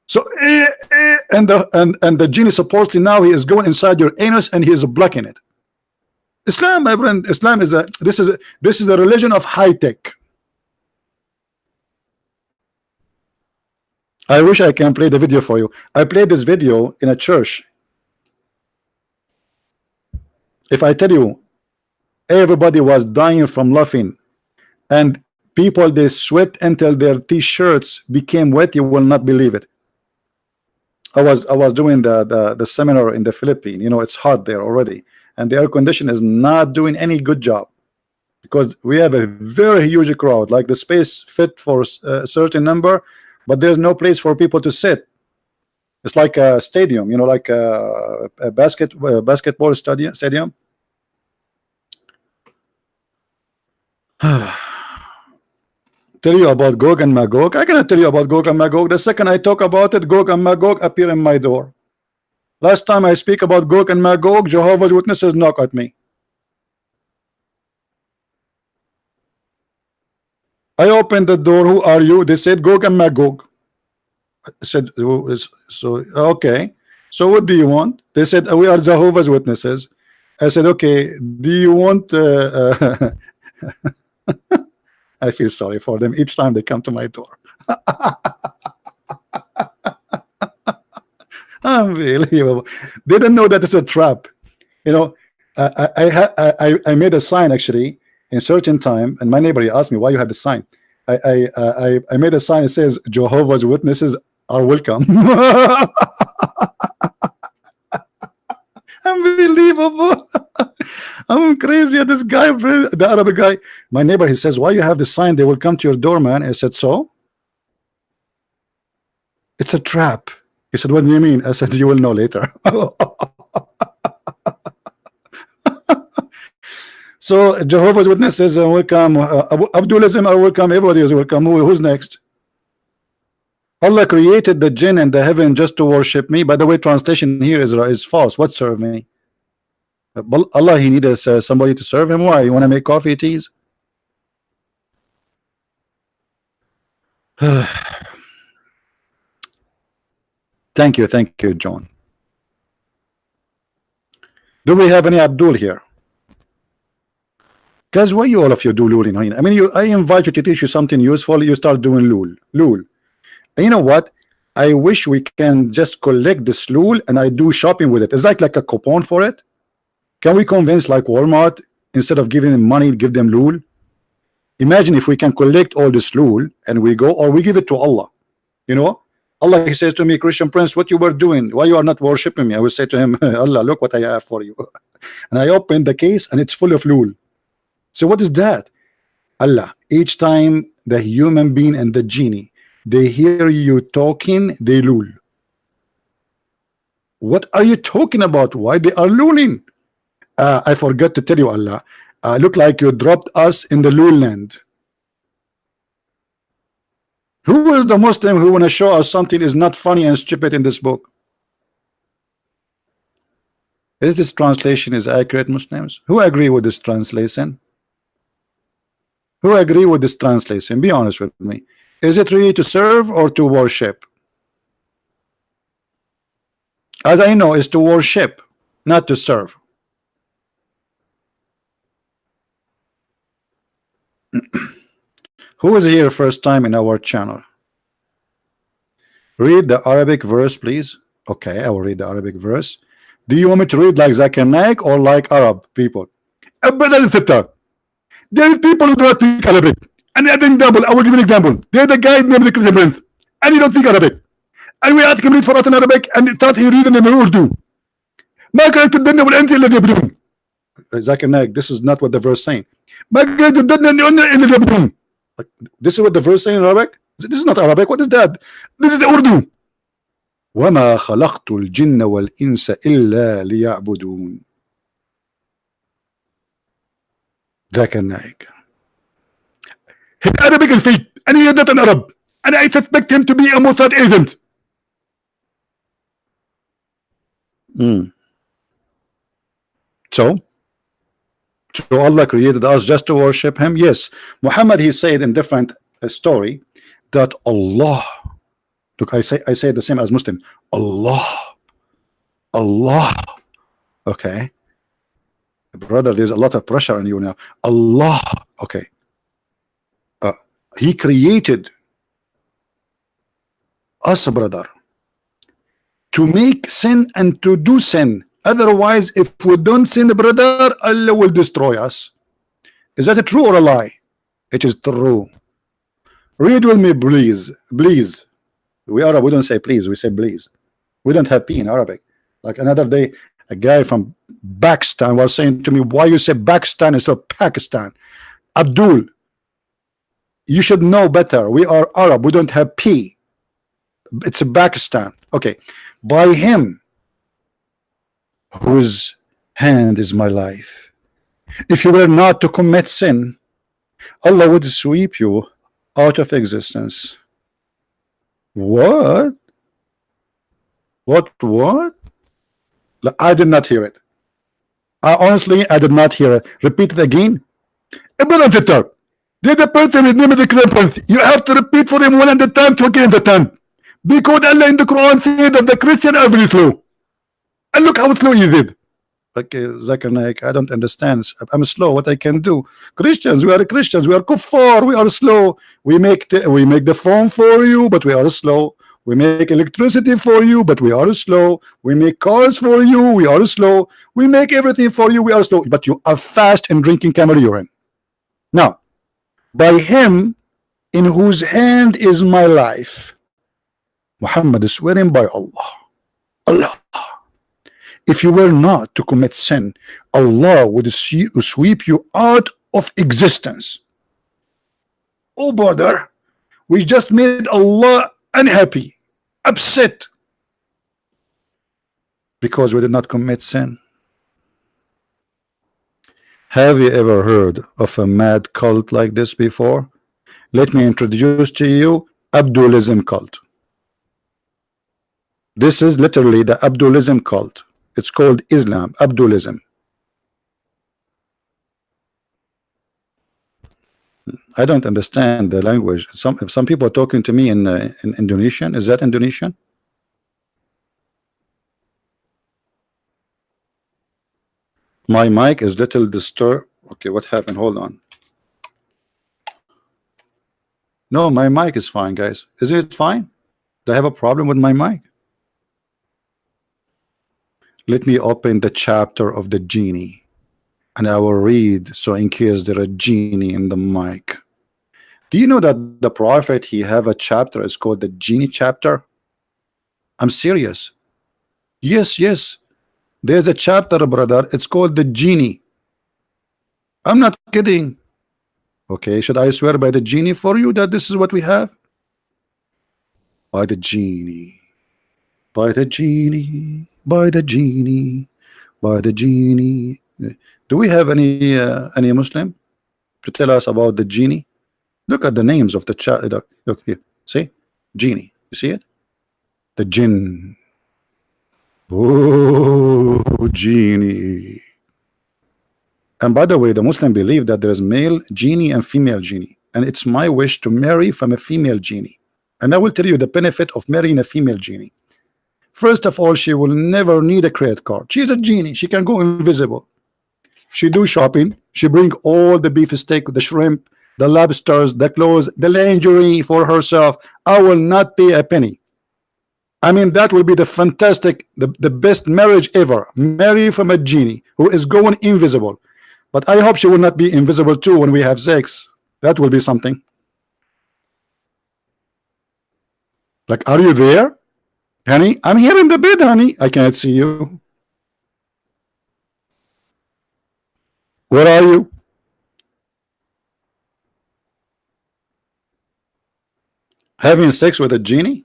So and the genie supposedly now he is going inside your anus and he is blocking it. Islam, my friend, Islam is this is the religion of high tech. I wish I can play the video for you. I played this video in a church. If I tell you, everybody was dying from laughing, and people they sweat until their t-shirts became wet, you will not believe it. I was doing the seminar in the Philippines. You know, it's hot there already, and the air condition is not doing any good job because we have a very huge crowd. Like the space fit for a certain number, but there's no place for people to sit. It's like a stadium, you know, like a basketball stadium. Tell you about Gog and Magog. I cannot tell you about Gog and Magog. The second I talk about it, Gog and Magog appear in my door. Last time I speak about Gog and Magog, Jehovah's Witnesses knock at me. I opened the door. Who are you? They said Gog and Magog. I said, so okay. So what do you want? They said, we are Jehovah's Witnesses. I said, okay. Do you want? I feel sorry for them each time they come to my door. Unbelievable. They don't know that it's a trap. You know, I made a sign actually in certain time, and my neighbor asked me why you have the sign. I made a sign that says Jehovah's Witnesses are welcome. Unbelievable. I'm crazy at this guy, the Arabic guy. My neighbor, he says, why you have the sign? They will come to your door, man. I said, so? It's a trap. He said, what do you mean? I said, you will know later. So Jehovah's Witnesses are welcome. Abdulism are welcome. Everybody is welcome. Who's next? Allah created the jinn and the heaven just to worship me. By the way, translation here is false. What serve me? Allah, he needed somebody to serve him. Why? You want to make coffee, teas? Thank you, John. Do we have any Abdul here? Guys, why you all of you do looling? I mean, I invite you to teach you something useful. You start doing lul. And you know what? I wish we can just collect this lul and I do shopping with it. It's like a coupon for it. Can we convince like Walmart, instead of giving them money, give them lul? Imagine if we can collect all this lul and we go, or we give it to Allah. You know, Allah, he says to me, Christian Prince, what you were doing, why you are not worshiping me? I will say to him, Allah, look what I have for you. And I open the case and it's full of lul. So what is that? Allah, each time the human being and the genie, they hear you talking, they lul. What are you talking about? Why they are lulling? I forgot to tell you, Allah. Look like you dropped us in the lul land. Who is the Muslim who want to show us something is not funny and stupid in this book? Is this translation is accurate, Muslims? Who agree with this translation? Who agree with this translation? Be honest with me. Is it really to serve or to worship? As I know, it's to worship, not to serve. Who is here first time in our channel? Read the Arabic verse, please. Okay, I will read the Arabic verse. Do you want me to read like Zakir Naik or like Arab people? There is people who do not speak Arabic. And an example, I will give an example. There's a guy named the Christian Prince, and he don't speak Arabic. And we ask him read for us in Arabic, and start he reading in Urdu. Zakir Naik, this is not what the verse saying. This is what the verse saying in Arabic? This is not Arabic. What is that? This is the Urdu. وَمَا خَلَقْتُ الْجِنَّ وَالْإِنسَ إِلَّا لِيَعْبُدُونَ. Zakir Naik. His Arabic is fake, and he is not an Arab, and I suspect him to be a Mossad agent. So Allah created us just to worship him? Yes. Muhammad, he said in different story that Allah, look, I say the same as Muslim. Allah. Okay, brother, there's a lot of pressure on you now. Allah. Okay. He created us, brother, to make sin and to do sin. Otherwise, if we don't sin, brother, Allah will destroy us. Is that a true or a lie? It is true. Read with me, please. Please. We don't say please, we say please. We don't have P in Arabic. Like another day, a guy from Pakistan was saying to me, why you say Pakistan instead of Pakistan? Abdul, you should know better. We are Arab. We don't have P. It's Pakistan. Okay. By him, whose hand is my life. If you were not to commit sin, Allah would sweep you out of existence. What? What? I did not hear it. Honestly, I did not hear it. Repeat it again. There's a person with name of the Cleopas. You have to repeat for him 100 times to gain the 10. Because Allah in the Quran said that the Christian are very slow. And look how slow he did. Okay, Zakir Naik, I don't understand. I'm slow. What I can do? Christians, we are Christians. We are kuffar. We are slow. We make the phone for you, but we are slow. We make electricity for you, but we are slow. We make cars for you. We are slow. We make everything for you. We are slow. But you are fast in drinking camel urine. Now, by him in whose hand is my life, Muhammad is swearing by Allah. Allah. If you were not to commit sin, Allah would sweep you out of existence. Oh, brother, we just made Allah unhappy, upset, because we did not commit sin. Have you ever heard of a mad cult like this before? Let me introduce to you Abdulism cult. This is literally the Abdulism cult. It's called Islam, Abdulism. I don't understand the language. Some people are talking to me in Indonesian. Is that Indonesian? My mic is little disturbed. Okay, what happened? Hold on. No, my mic is fine, guys. Is it fine? Do I have a problem with my mic? Let me open the chapter of the genie, and I will read, so in case there is a genie in the mic. Do you know that the prophet, he have a chapter, it's called the genie chapter? I'm serious. Yes, yes. There's a chapter, brother. It's called the genie. I'm not kidding. Okay, should I swear by the genie for you that this is what we have? By the genie. By the genie. By the genie. By the genie. Do we have any Muslim to tell us about the genie? Look at the names of the child. Look here. See? Genie. You see it? The jinn. Oh, genie. And by the way, the Muslim believe that there is male genie and female genie. And it's my wish to marry from a female genie. And I will tell you the benefit of marrying a female genie. First of all, she will never need a credit card. She's a genie. She can go invisible. She do shopping. She bring all the beef steak, the shrimp, the lobsters, the clothes, the lingerie for herself. I will not pay a penny. I mean, that will be the fantastic, the best marriage ever. Marry from a genie who is going invisible. But I hope she will not be invisible too when we have sex. That will be something. Like, are you there? Honey, I'm here in the bed, honey. I cannot see you. Where are you? Having sex with a genie?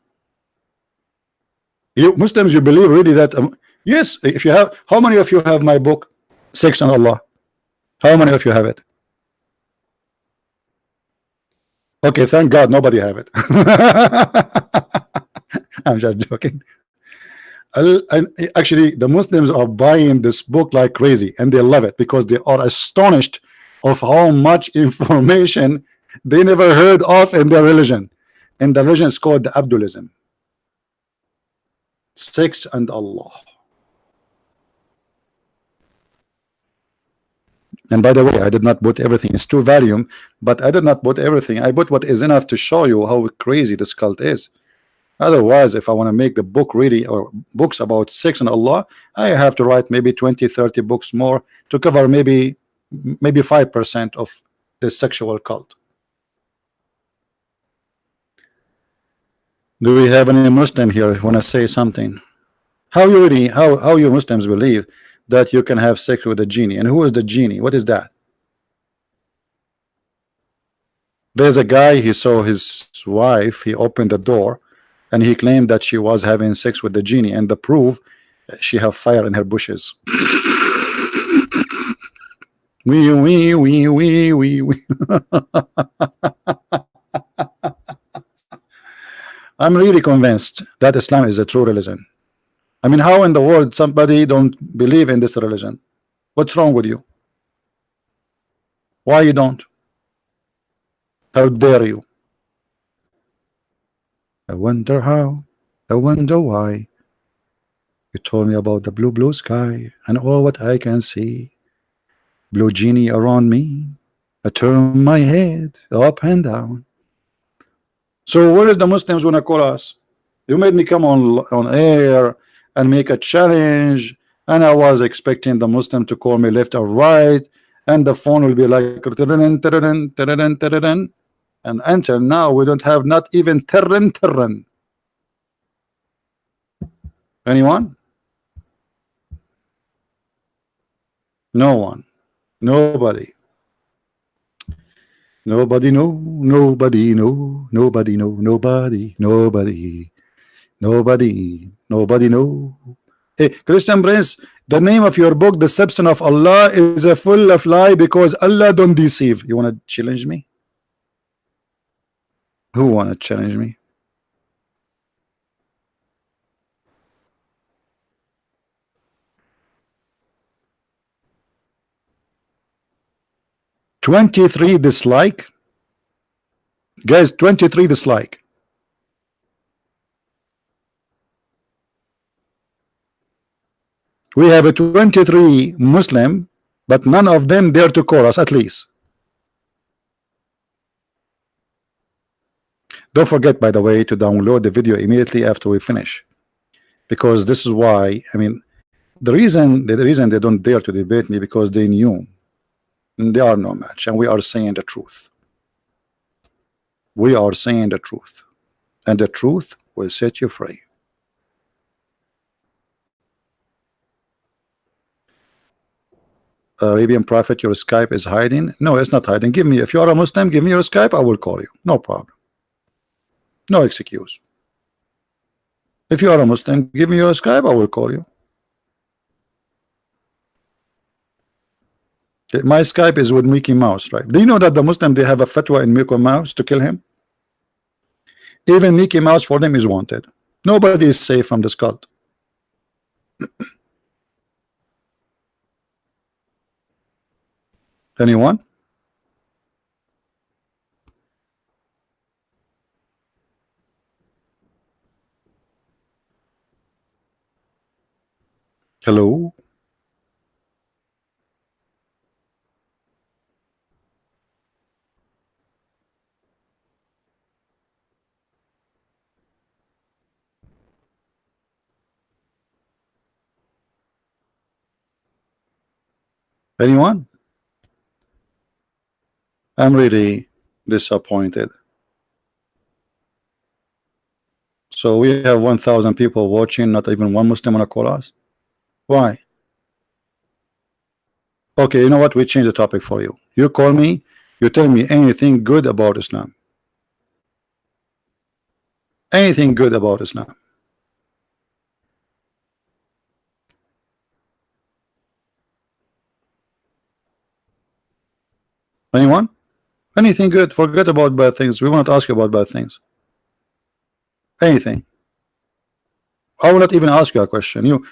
You Muslims, you believe really that? Yes. If you have, how many of you have my book, Sex and Allah? How many of you have it? Okay, thank God nobody have it. I'm just joking. Actually, the Muslims are buying this book like crazy, and they love it because they are astonished of how much information they never heard of in their religion. And the religion is called the Abdulism. Sex and Allah. And by the way, I did not put everything. It's 2 volumes, but I did not put everything. I put what is enough to show you how crazy this cult is. Otherwise, if I want to make the book really, or books about sex and Allah, I have to write maybe 20-30 books more to cover maybe 5% of the sexual cult. Do we have any Muslim here who want to say something? How you Muslims believe that you can have sex with a genie? And who is the genie? What is that? There's a guy, he saw his wife, he opened the door, and he claimed that she was having sex with the genie, and the proof, she have fire in her bushes. Wee. I'm really convinced that Islam is a true religion. I mean, how in the world somebody don't believe in this religion? What's wrong with you? Why you don't? How dare you? I wonder how, I wonder why. You told me about the blue sky and all what I can see. Blue genie around me. I turn my head up and down. So where is the Muslims gonna call us? You made me come on air and make a challenge, and I was expecting the Muslim to call me left or right, and the phone will be like and until now we don't have not even terren. Anyone? No one. Nobody. Nobody know. Nobody know. Nobody know. Nobody. Nobody. Nobody know. Hey, Christian Prince, the name of your book, Deception of Allah, is a full of lie because Allah don't deceive. You want to challenge me? Who want to challenge me? $23 dislike. Guys, 23 dislike. We have a 23 Muslim, but none of them dare to call us, at least. Don't forget, by the way, to download the video immediately after we finish, because this is why, I mean, the reason they don't dare to debate me, because they knew they are no match, and we are saying the truth. We are saying the truth, and the truth will set you free. Arabian Prophet, your Skype is hiding. No, it's not hiding. Give me, if you are a Muslim, give me your Skype, I will call you. No problem. No excuse. If you are a Muslim, give me your Skype, I will call you. My Skype is with Mickey Mouse, right? Do you know that the Muslim, they have a fatwa in Mickey Mouse to kill him? Even Mickey Mouse for them is wanted. Nobody is safe from this cult. Anyone? Hello? Anyone? I'm really disappointed. So we have 1,000 people watching, not even one Muslim wanna call us. Why? Okay, you know what? We change the topic for you. You call me, you tell me anything good about Islam. Anything good about Islam. Anyone? Anything good? Forget about bad things. We want to ask you about bad things. Anything. I will not even ask you a question. You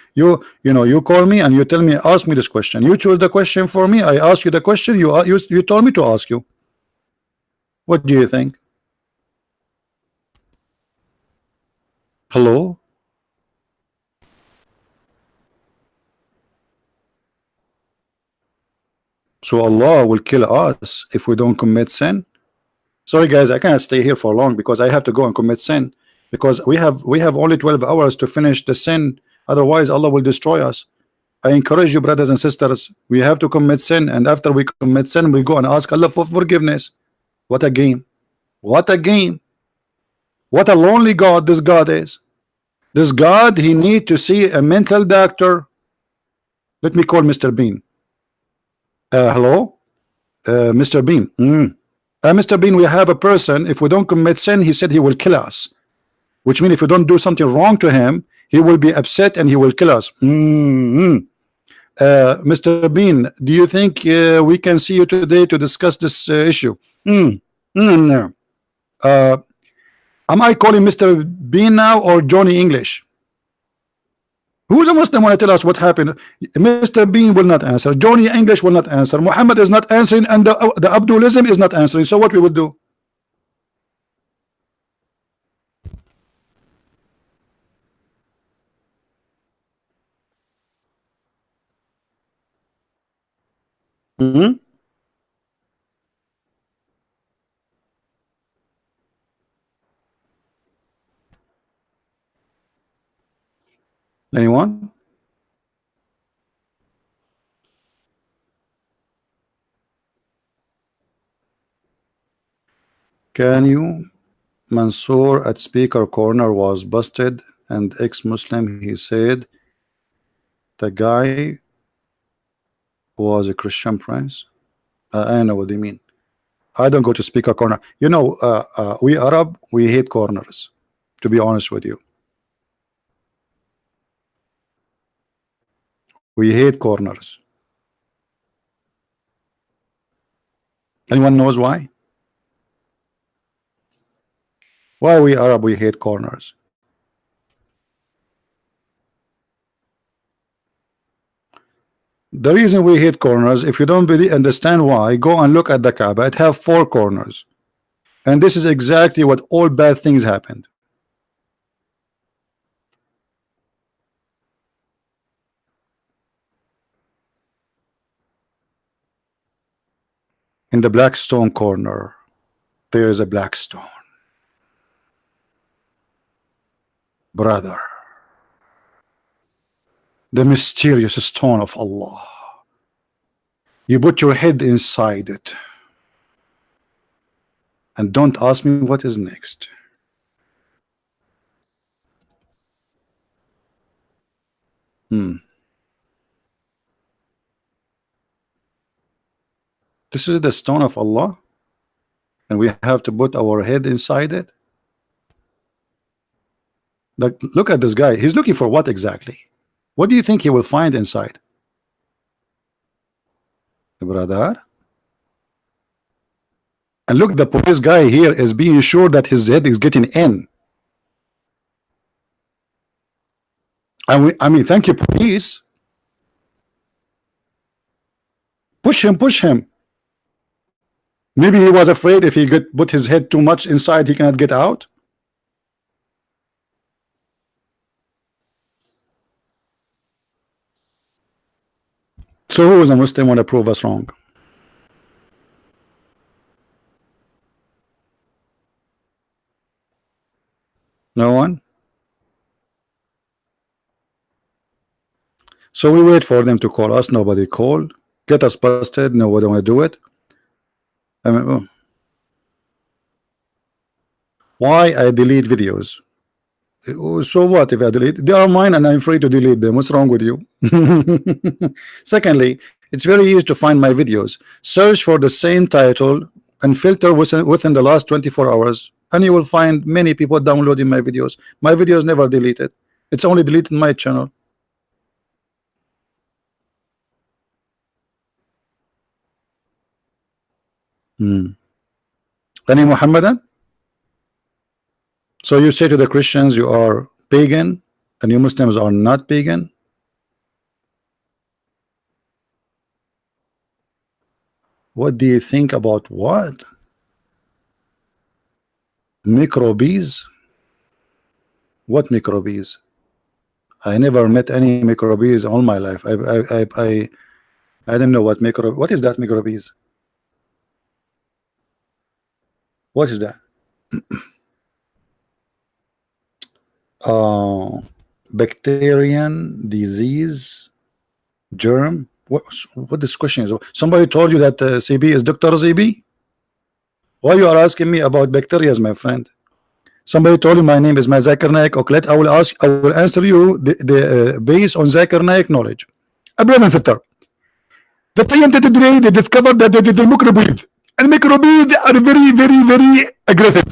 know, you call me and you tell me, ask me this question. You choose the question for me. I ask you the question. You told me to ask you. What do you think? Hello? So Allah will kill us if we don't commit sin? Sorry guys, I cannot stay here for long because I have to go and commit sin, because we have only 12 hours to finish the sin, otherwise Allah will destroy us. I encourage you, brothers and sisters, we have to commit sin, and after we commit sin we go and ask Allah for forgiveness. What a game. What a game. What a lonely God this God is. This God, he need to see a mental doctor. Let me call Mr. Bean. Hello? Mr. Bean. Mr. Bean, we have a person, if we don't commit sin, he said he will kill us. Which means if we don't do something wrong to him, he will be upset and he will kill us. Mr. Bean, do you think we can see you today to discuss this issue? No. Am I calling Mr. Bean now or Johnny English? Who's a Muslim want to tell us what happened? Mr. Bean will not answer. Johnny English will not answer. Muhammad is not answering, and the Abdulism is not answering. So what we will do? Hmm? Anyone? Can you? Mansoor at speaker corner was busted and ex-Muslim. He said the guy was a Christian prince. I don't know what they mean. I don't go to speaker corner. You know, we Arab, we hate corners, to be honest with you. We hate corners. Anyone knows why? Why we Arab, we hate corners? The reason we hate corners, if you don't really understand why, go and look at the Kaaba. It have 4 corners. And this is exactly what all bad things happened. In the black stone corner, there is a black stone. Brother, the mysterious stone of Allah. You put your head inside it. And don't ask me what is next. This is the stone of Allah, and we have to put our head inside it. Like, look at this guy. He's looking for what exactly? What do you think he will find inside? Brother. And look, the police guy here is being sure that his head is getting in. I mean, thank you, police. Push him, push him. Maybe he was afraid if he put his head too much inside, he cannot get out. So who is a Muslim want to prove us wrong? No one? So we wait for them to call us. Nobody called. Get us busted. Nobody want to do it. I mean, why I delete videos? So what if I delete? They are mine and I'm free to delete them. What's wrong with you? Secondly, it's very easy to find my videos. Search for the same title and filter within the last 24 hours, and you will find many people downloading my videos. My videos never deleted. It's only deleted my channel. Any Muhammadan? So you say to the Christians you are pagan and you Muslims are not pagan? What do you think about what? Microbes? What microbes? I never met any microbes all my life. I don't know what microbe. What is that microbes? What is that? Bacterian disease germ. What this question is? Somebody told you that CB is Dr. CB? Why you are asking me about bacteria, my friend? Somebody told you my name is Zakir Naik Oklet. I will answer you the based on Zakir Naik knowledge. Brother and sister, the scientists today they discovered that there is a microbes, and microbes are very aggressive.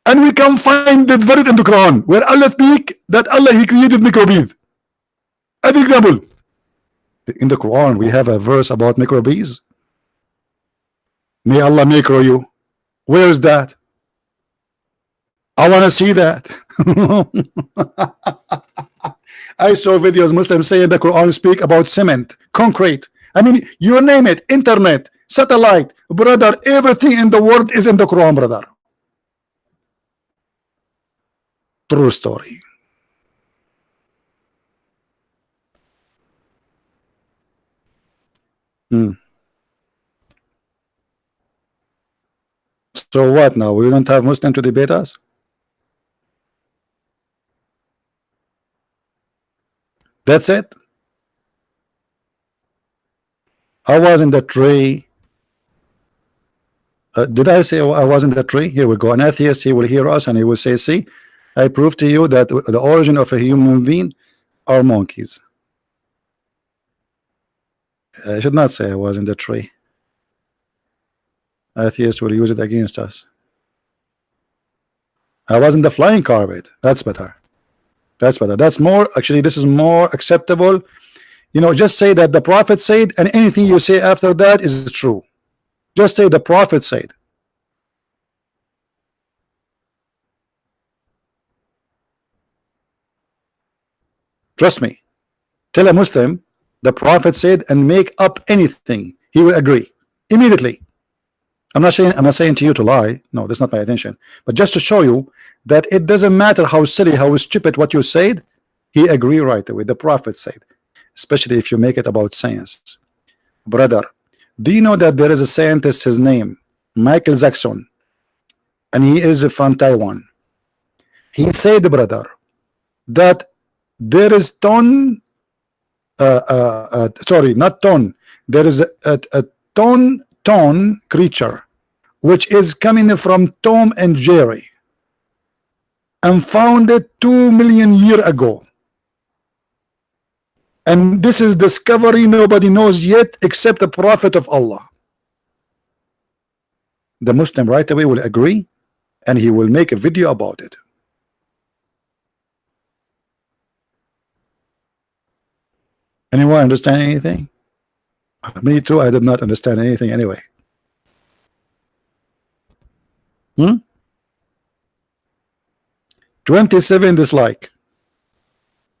And we can find this verse in the Quran where Allah speak that Allah He created microbes. As an example, in the Quran we have a verse about microbes. May Allah micro you. Where is that? I want to see that. I saw videos Muslims saying the Quran speak about cement, concrete. I mean, you name it, internet, satellite, brother, everything in the world is in the Quran, brother. True story. Hmm. So what now? We don't have Muslim to debate us? That's it? I was in the tree. Did I say I was in the tree? Here we go. An atheist, he will hear us and he will say, see, I prove to you that the origin of a human being are monkeys. I should not say I was in the tree. Atheists will use it against us. I was in the flying carpet. That's better. That's better. That's more, actually, this is more acceptable. You know, just say that the prophet said, and anything you say after that is true. Just say the prophet said. Trust me. Tell a Muslim the prophet said and make up anything. He will agree immediately. I'm not saying to you to lie. No, that's not my intention. But just to show you that it doesn't matter how silly, how stupid what you said, he agree right away. The prophet said, especially if you make it about science. Brother, do you know that there is a scientist, his name Michael Jackson, and he is from Taiwan. He said, brother, that there is sorry, not ton, there is a ton creature which is coming from Tom and Jerry and founded 2 million years ago. And this is discovery nobody knows yet except the prophet of Allah. The Muslim right away will agree and he will make a video about it. Anyone understand anything? Me too, I did not understand anything anyway. 27 dislike.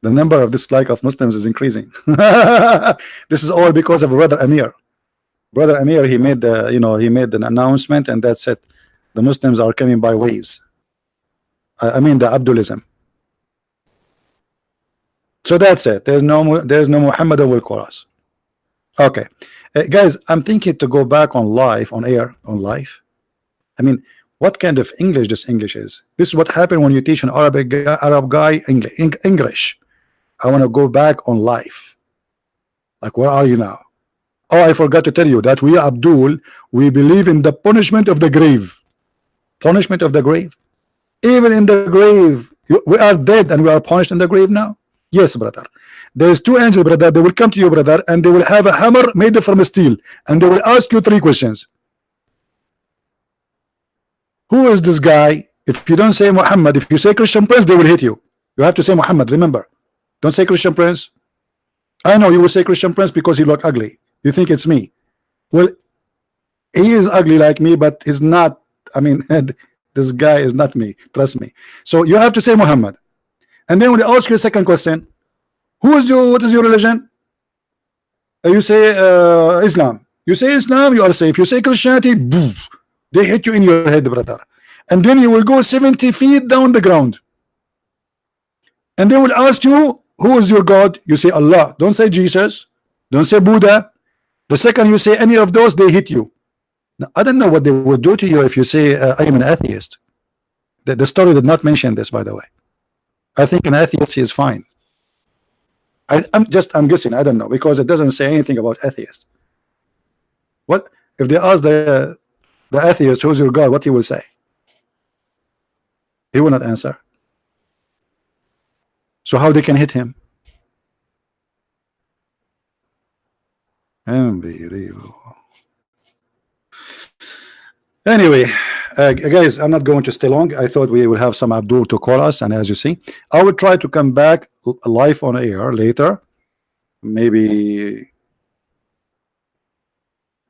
The number of dislike of Muslims is increasing. This is all because of Brother Amir. Brother Amir, he made the, you know, he made an announcement and that's it. The Muslims are coming by waves. I mean the Abdulism. So that's it. There's no Muhammad who will call us. Okay, guys, I'm thinking to go back on live, on air, on live. I mean, what kind of English this English is? This is what happened when you teach an Arab guy English. I want to go back on live. Like, where are you now? Oh, I forgot to tell you that we, Abdul, we believe in the punishment of the grave. Punishment of the grave. Even in the grave, we are dead and we are punished in the grave now. Yes, brother. There's two angels, brother. They will come to you, brother, and they will have a hammer made from steel, and they will ask you 3 questions. Who is this guy? If you don't say Muhammad, if you say Christian Prince, they will hit you. You have to say Muhammad, remember. Don't say Christian Prince. I know you will say Christian Prince because you look ugly. You think it's me. Well, he is ugly like me, but he's not. I mean, this guy is not me. Trust me. So you have to say Muhammad. And then when they ask you a second question, what is your religion? You say Islam. You say Islam, you are safe. You say Christianity, boom, they hit you in your head, brother. And then you will go 70 feet down the ground. And they will ask you, who is your God? You say Allah. Don't say Jesus. Don't say Buddha. The second you say any of those, they hit you. Now, I don't know what they will do to you if you say I am an atheist. The story did not mention this, by the way. I think an atheist is fine. I'm guessing. I don't know because it doesn't say anything about atheist. What if they ask the atheist who's your God? What he will say? He will not answer. So how they can hit him? Unbelievable. Anyway, guys, I'm not going to stay long. I thought we will have some Abdul to call us, and as you see, I will try to come back live on air later. Maybe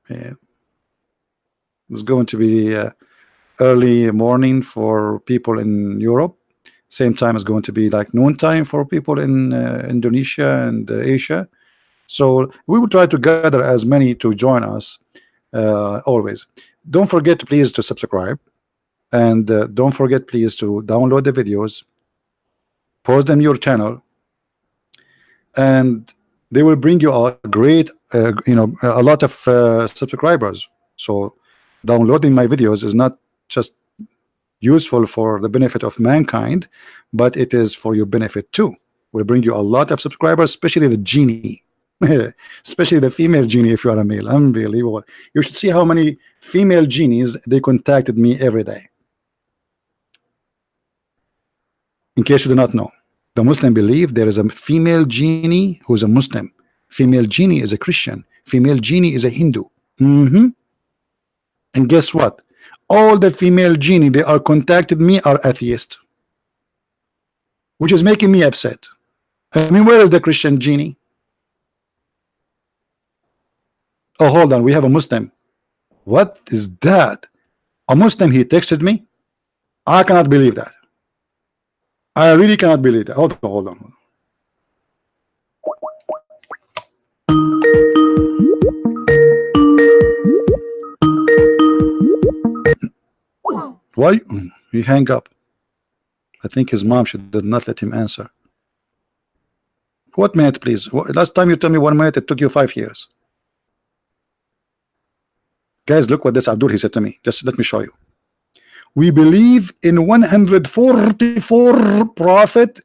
it's going to be early morning for people in Europe. Same time is going to be like noontime for people in Indonesia and Asia. So we will try to gather as many to join us always. Don't forget please to subscribe, and don't forget please to download the videos, post them your channel, and they will bring you a great a lot of subscribers. So downloading my videos is not just useful for the benefit of mankind, but it is for your benefit too. Will bring you a lot of subscribers, especially the genie. Especially the female genie if you are a male. Unbelievable. You should see how many female genies they contacted me every day. In case you do not know, the Muslim believe there is a female genie who's a Muslim, female genie is a Christian, female genie is a Hindu. And guess what? All the female genie they are contacted me are atheists, which is making me upset. I mean, where is the Christian genie? Oh, hold on, we have a Muslim. What is that? A Muslim, he texted me. I cannot believe that. I really cannot believe that. Hold on. Why? He hang up. I think his mom did not let him answer. What minute, please? Last time you told me 1 minute, it took you 5 years. Guys, look what this Abdul he said to me. Just let me show you. We believe in 144 prophet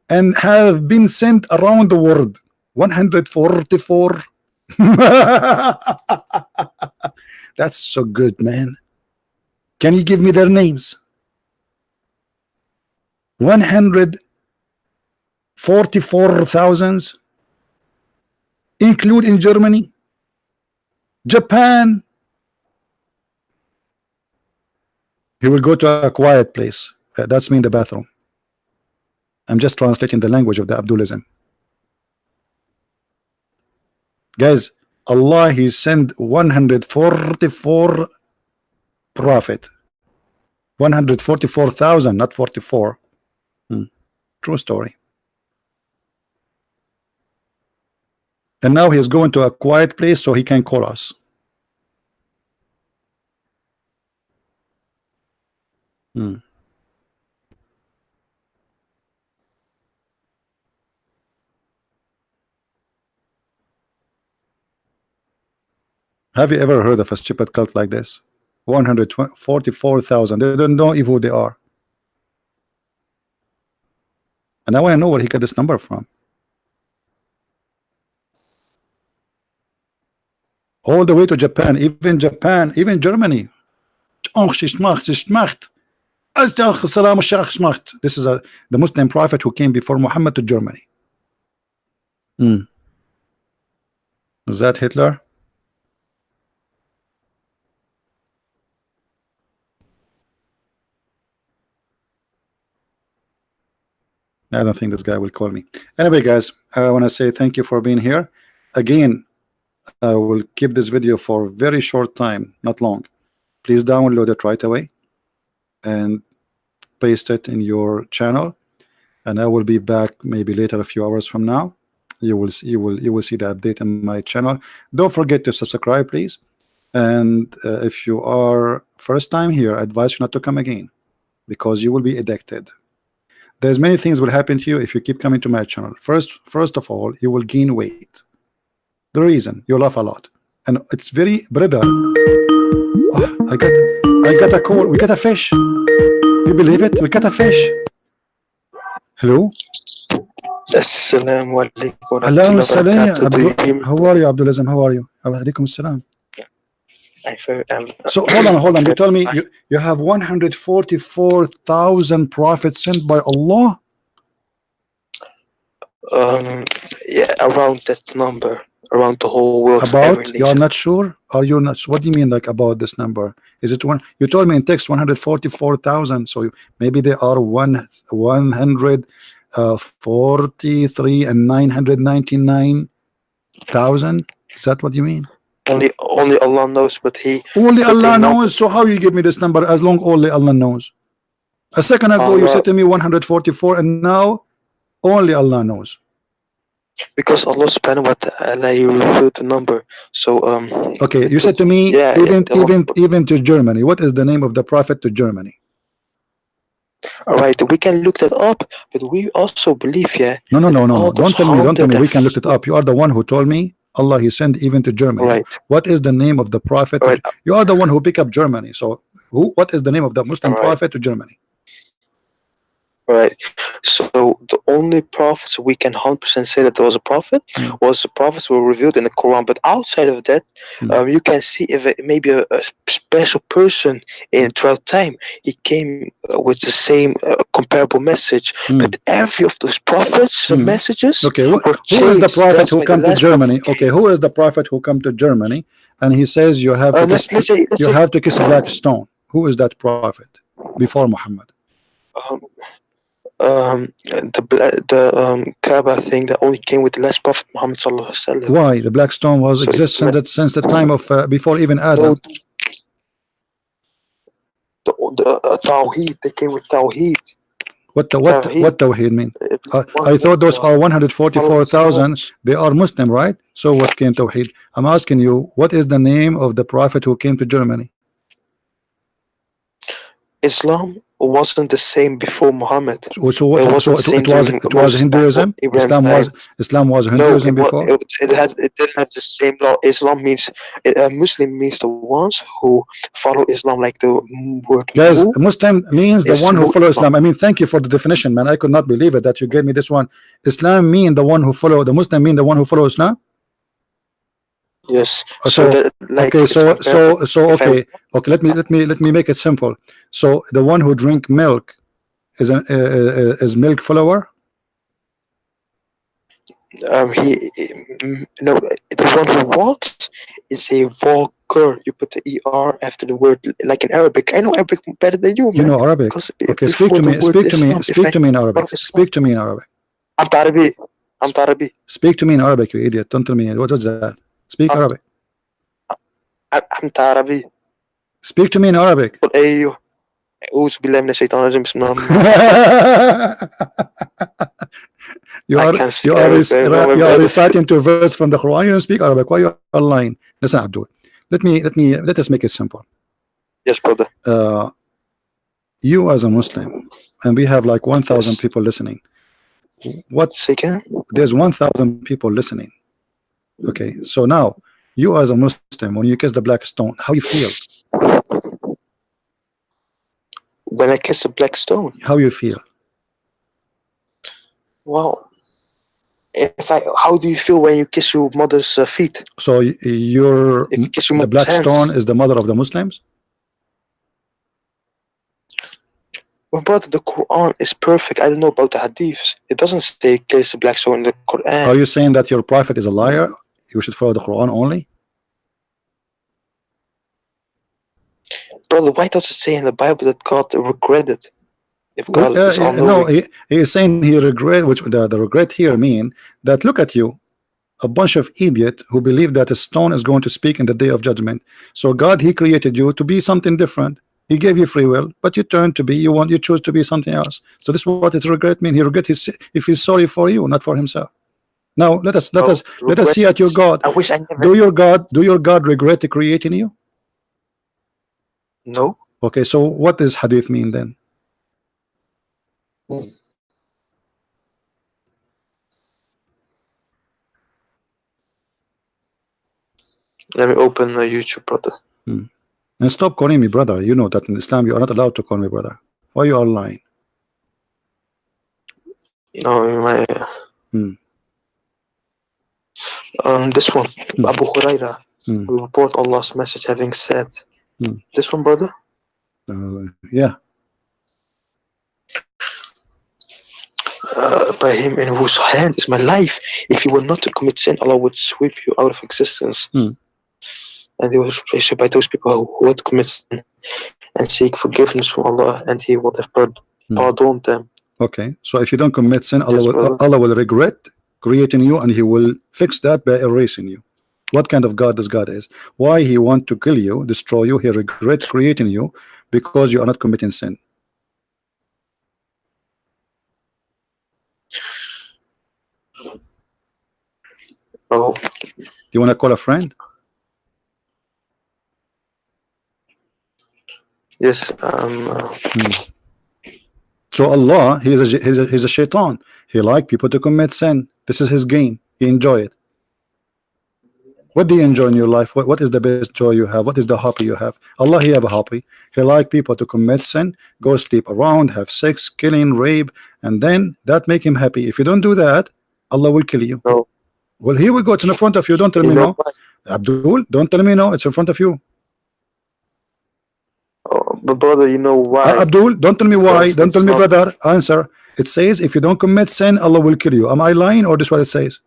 and have been sent around the world. 144. That's so good, man. Can you give me their names? 144,000, include in Germany, Japan. He will go to a quiet place. That's me in the bathroom. I'm just translating the language of the Abdulism. Guys, Allah, he sent 144 prophet. 144,000, not 44. True story. And now he is going to a quiet place so he can call us. Have you ever heard of a stupid cult like this? 144,000. They don't know even who they are. And I want to know where he got this number from. All the way to Japan, even Germany. This is the Muslim prophet who came before Muhammad to Germany. Is that Hitler? I don't think this guy will call me. Anyway, guys, I want to say thank you for being here. Again, I will keep this video for a very short time, not long. Please download it right away and paste it in your channel, and I will be back maybe later, a few hours from now. You will see the update in my channel. Don't forget to subscribe, please. And if you are first time here, I advise you not to come again, because you will be addicted. There's many things will happen to you if you keep coming to my channel. First of all, you will gain weight. The reason, you laugh a lot, and it's very brother. Oh, I got a call. We got a fish. You believe it? We got a fish. Hello. Assalamu alaikum. Hello, salam. How are you, Abdulism? How are you? Alaikum salam. So hold on. You told me you have 144,000 prophets sent by Allah. Yeah, around that number, around the whole world. About? You are not sure? Are you not? What do you mean, like about this number? Is it one? You told me in text 144,000. So maybe they are 143 and 999,000. Is that what you mean? Only Allah knows, but only Allah knows. So how you give me this number as long only Allah knows? A second ago you said to me 144, and now only Allah knows. Because Allah subhanahu wa ta'ala, he revealed the number. So okay, you said to me, yeah, even to Germany. What is the name of the prophet to Germany? All right, we can look that up, but we also believe, yeah. No. Don't tell me we can look it up. You are the one who told me Allah He sent even to Germany. Right. What is the name of the prophet? Right. You are the one who pick up Germany. So what is the name of the Muslim Right. prophet to Germany? Right. So the only prophets we can 100% say that there was a prophet was the prophets were revealed in the Quran. But outside of that, you can see if it maybe a special person in throughout time he came with the same comparable message. But every of those prophets messages Okay, were who is the changed. prophet That's who why come the to last Germany? prophet Okay, who is the prophet who come to Germany and he says you have to kiss, let's say have to kiss a black stone? Who is that prophet before Muhammad? the Kaaba thing that only came with the last prophet Muhammad sallallahu alaihi wasallam. Why the black stone was existent since the time of before even Adam? The Tawheed, they came with Tawheed. What Tawheed mean? I thought those are 144,000. They are Muslim, right? So what came Tawheed? I'm asking you, what is the name of the prophet who came to Germany? Islam wasn't the same before Muhammad. So what? It was Hinduism. Islam was Hinduism before. It didn't have the same law. Islam means Muslim means the ones who follow Islam, like the word. Guys, Muslim means the one who follows Islam. I mean, thank you for the definition, man. I could not believe it that you gave me this one. Islam mean the one who follow. The Muslim mean the one who follows Islam. Yes. Okay. Let me make it simple. So the one who drink milk is milk follower. No, the one who walks is a walker. You put the er after the word, like in Arabic. I know Arabic better than you, man. You know Arabic. Okay, speak to me in Arabic. Speak to me in Arabic. I'm Tarabi. Speak to me in Arabic, you idiot. Don't tell me what is that. Speak Arabic. I'm Tarabi. Speak to me in Arabic. You are reciting two verses from the Quran. You don't speak Arabic. Why you are lying? Listen, Abdul. Let us make it simple. Yes, brother. You as a Muslim, and we have like 1,000 people listening. There's 1,000 people listening. Okay, so now you as a Muslim, when you kiss the black stone, how you feel? When I kiss a black stone, how you feel? Well, how do you feel when you kiss your mother's feet? So the black stone is the mother of the Muslims? Well, brother, the Quran is perfect. I don't know about the hadiths. It doesn't say kiss a black stone in the Quran. Are you saying that your prophet is a liar? You should follow the Quran only? Brother, why does it say in the Bible that God regretted? If God is all-knowing. No, he is saying he regret, which the regret here mean that look at you, a bunch of idiot who believe that a stone is going to speak in the day of judgment. So God, he created you to be something different. He gave you free will, but you turn to be, you choose to be something else. So this is what his regret mean. He regret if he's sorry for you, not for himself. Now let us see at your God. I wish I never. Do your God regret creating you? No. Okay, so what does hadith mean then? Let me open YouTube, brother. And stop calling me brother. You know that in Islam you are not allowed to call me brother. Why you are lying? No, my. This one, Abu Huraira, will report Allah's message having said. This one, brother. Yeah. By him in whose hand is my life. If you were not to commit sin, Allah would sweep you out of existence. And they were replaced by those people who would commit sin and seek forgiveness from Allah, and He would have pardoned them. Okay, so if you don't commit sin, Allah will regret creating you, and He will fix that by erasing you. What kind of God this God is? Why He want to kill you, destroy you? He regret creating you because you are not committing sin. Oh, you want to call a friend? Yes. So Allah, he's a shaitan. He like people to commit sin. This is his game. He enjoy it. What do you enjoy in your life? What is the best joy you have? What is the hobby you have? Allah, He have a hobby. He like people to commit sin, go sleep around, have sex, killing, rape, and then that make Him happy. If you don't do that, Allah will kill you. No. Well, here we go. It's in front of you. Don't tell me no. Abdul, don't tell me no. It's in front of you. Oh, but brother, you know why? Abdul, don't tell me why. Because Don't tell it's me, not- brother. Answer. It says if you don't commit sin, Allah will kill you. Am I lying or this what it says?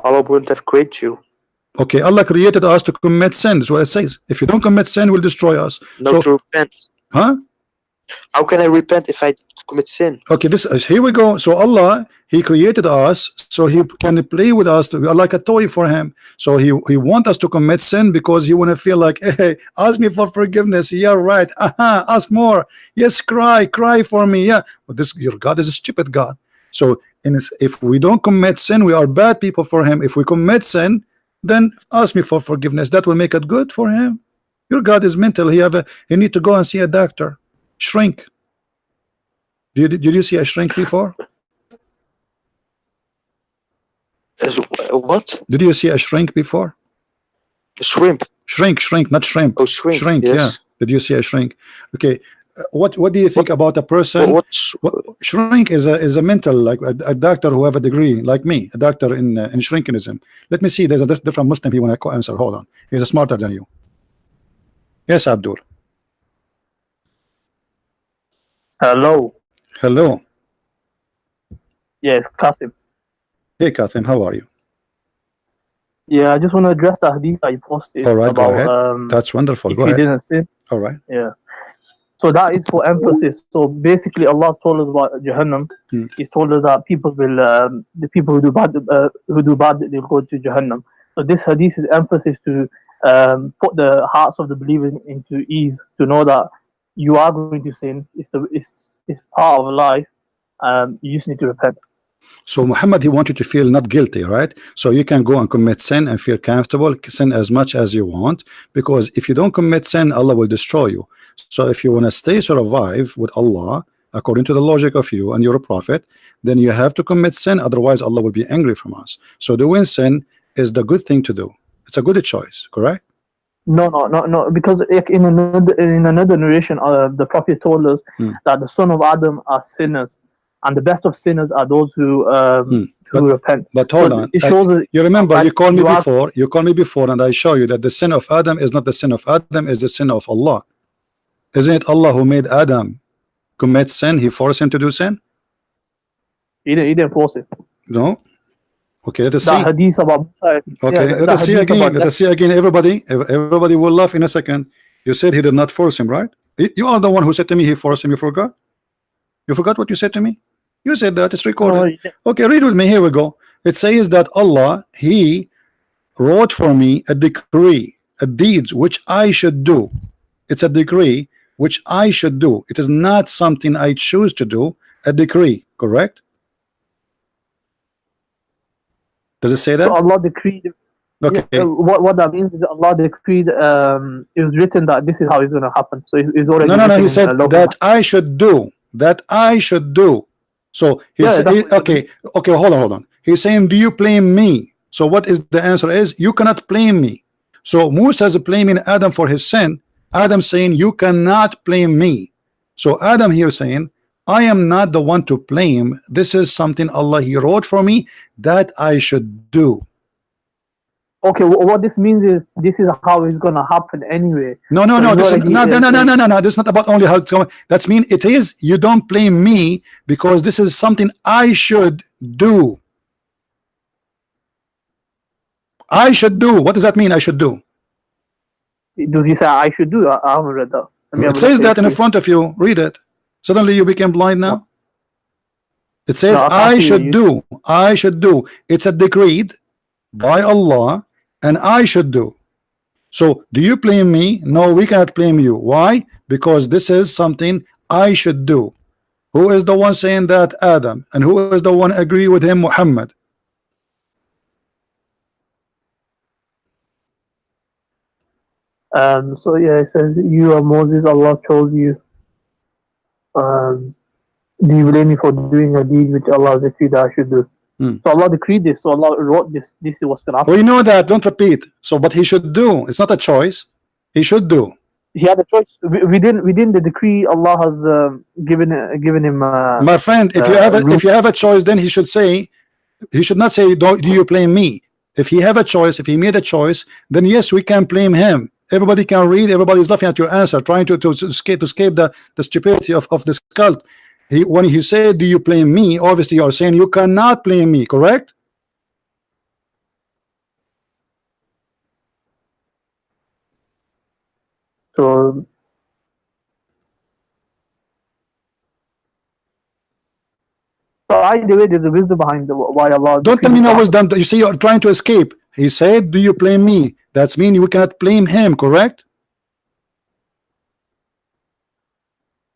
Allah wouldn't have created you. Okay, Allah created us to commit sin. That's what it says. If you don't commit sin, will destroy us. No, So, to repent. huh? How can I repent if I commit sin? Okay, this is here we go. So Allah, He created us so He can play with us. We are like a toy for Him. So He want us to commit sin because He want to feel like, hey, ask me for forgiveness. Yeah, right. Ask more. Yes, cry for me. Yeah, but this your God is a stupid God. So if we don't commit sin, we are bad people for Him. If we commit sin, then ask me for forgiveness. That will make it good for Him. Your God is mental. He need to go and see a doctor. Shrink. Did you see a shrink before? What? Did you see a shrink before? Shrimp. Shrink, not shrimp. Oh, shrink. Yeah. Yes. Did you see a shrink? Okay. What do you think about a person? What? Shrink is a mental, like a doctor who have a degree, like me, a doctor in shrinkinism. Let me see. There's a different Muslim here when I answer. Hold on. He's smarter than you. Yes, Abdul. Hello. Hello. Yes, Qasim. Hey, Kathim, how are you? Yeah, I just want to address the hadith I posted. All right, about, go ahead. That's wonderful. If Go you ahead. didn't sin. All right. Yeah. So that is for emphasis. So basically, Allah told us about Jahannam. He's told us that people will, the people who do bad, they'll go to Jahannam. So this hadith is emphasis to put the hearts of the believers into ease, to know that you are going to sin. It's part of life. You just need to repent. So Muhammad, he wants you to feel not guilty, right? So you can go and commit sin and feel comfortable, sin as much as you want, because if you don't commit sin, Allah will destroy you. So if you want to stay survive with Allah, according to the logic of you and you're a prophet, then you have to commit sin, otherwise Allah will be angry from us. So doing sin is the good thing to do. It's a good choice, correct? No, because in another narration, the Prophet told us that the son of Adam are sinners, and the best of sinners are those who repent. But hold on, you remember you called me before. You called me before, and I show you that the sin of Adam is not the sin of Adam, is the sin of Allah. Isn't it Allah who made Adam commit sin? He forced him to do sin. He didn't force it. No. Okay, let us see. Hadith about, okay, let us see again. Let us see again. Everybody will laugh in a second. You said he did not force him, right? You are the one who said to me he forced him. You forgot? You forgot what you said to me? You said that. It's recorded. Okay, read with me. Here we go. It says that Allah, He wrote for me a decree, a deeds which I should do. It's a decree which I should do. It is not something I choose to do. A decree, correct? Does it say that? So Allah decreed. Okay. Yeah, what that means is Allah decreed. It was written that this is how it's going to happen. So it's already. No. He said that I should do. That I should do. So he's okay. Hold on. He's saying, do you blame me? So what is the answer? Is you cannot blame me. So Musa is blaming Adam for his sin. Adam saying you cannot blame me. So Adam here saying I am not the one to blame. This is something Allah He wrote for me that I should do. Okay, what this means is this is how it's gonna happen anyway. No. This is not about only how it's going. That's mean it is. You don't blame me because this is something I should do. I should do. What does that mean? I should do. Does he say I should do? I haven't read that. It says that in front of you. Read it. Suddenly you became blind now. It says I should do. I should do. It's a decreed by Allah. And I should do. So do you blame me? No, we cannot blame you. Why? Because this is something I should do. Who is the one saying that? Adam. And who is the one agree with him? Muhammad. So yeah, it says you are Moses, Allah chose you. Do you blame me for doing a deed which Allah has decreed I should do? So Allah decreed this. So Allah wrote this. This is what's gonna happen. We know that. Don't repeat. So, but he should do. It's not a choice. He should do. He had a choice within the decree. Allah has given him. My friend, if you have a choice, then he should say. He should not say, do you blame me? If he have a choice, if he made a choice, then yes, we can blame him. Everybody can read. Everybody's laughing at your answer, trying to escape the stupidity of this cult. When he said, do you blame me? Obviously, you are saying you cannot blame me. Correct? So either way, there's a wisdom behind why Allah. Don't tell me no wisdom. You see, you're trying to escape. He said, do you blame me? That's mean we cannot blame him, correct?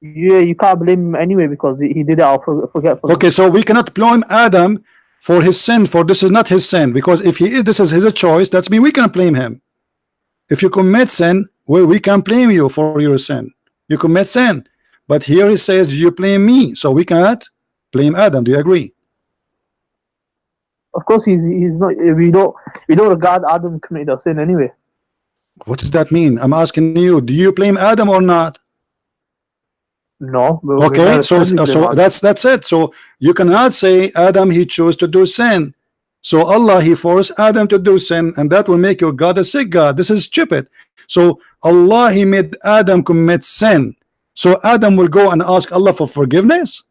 Yeah, you can't blame him anyway because he did it out of forgetfulness. Okay, so we cannot blame Adam for his sin, for this is not his sin, because if this is his choice, that's mean we cannot blame him. If you commit sin, well, we can blame you for your sin. You commit sin, but here he says, do you blame me? So we cannot blame Adam. Do you agree? Of course, he's not. We don't regard Adam committed a sin anyway. What does that mean? I'm asking you. Do you blame Adam or not? No. Okay, so that's it. So you cannot say Adam he chose to do sin. So Allah he forced Adam to do sin, and that will make your God a sick God. This is stupid. So Allah he made Adam commit sin. So Adam will go and ask Allah for forgiveness.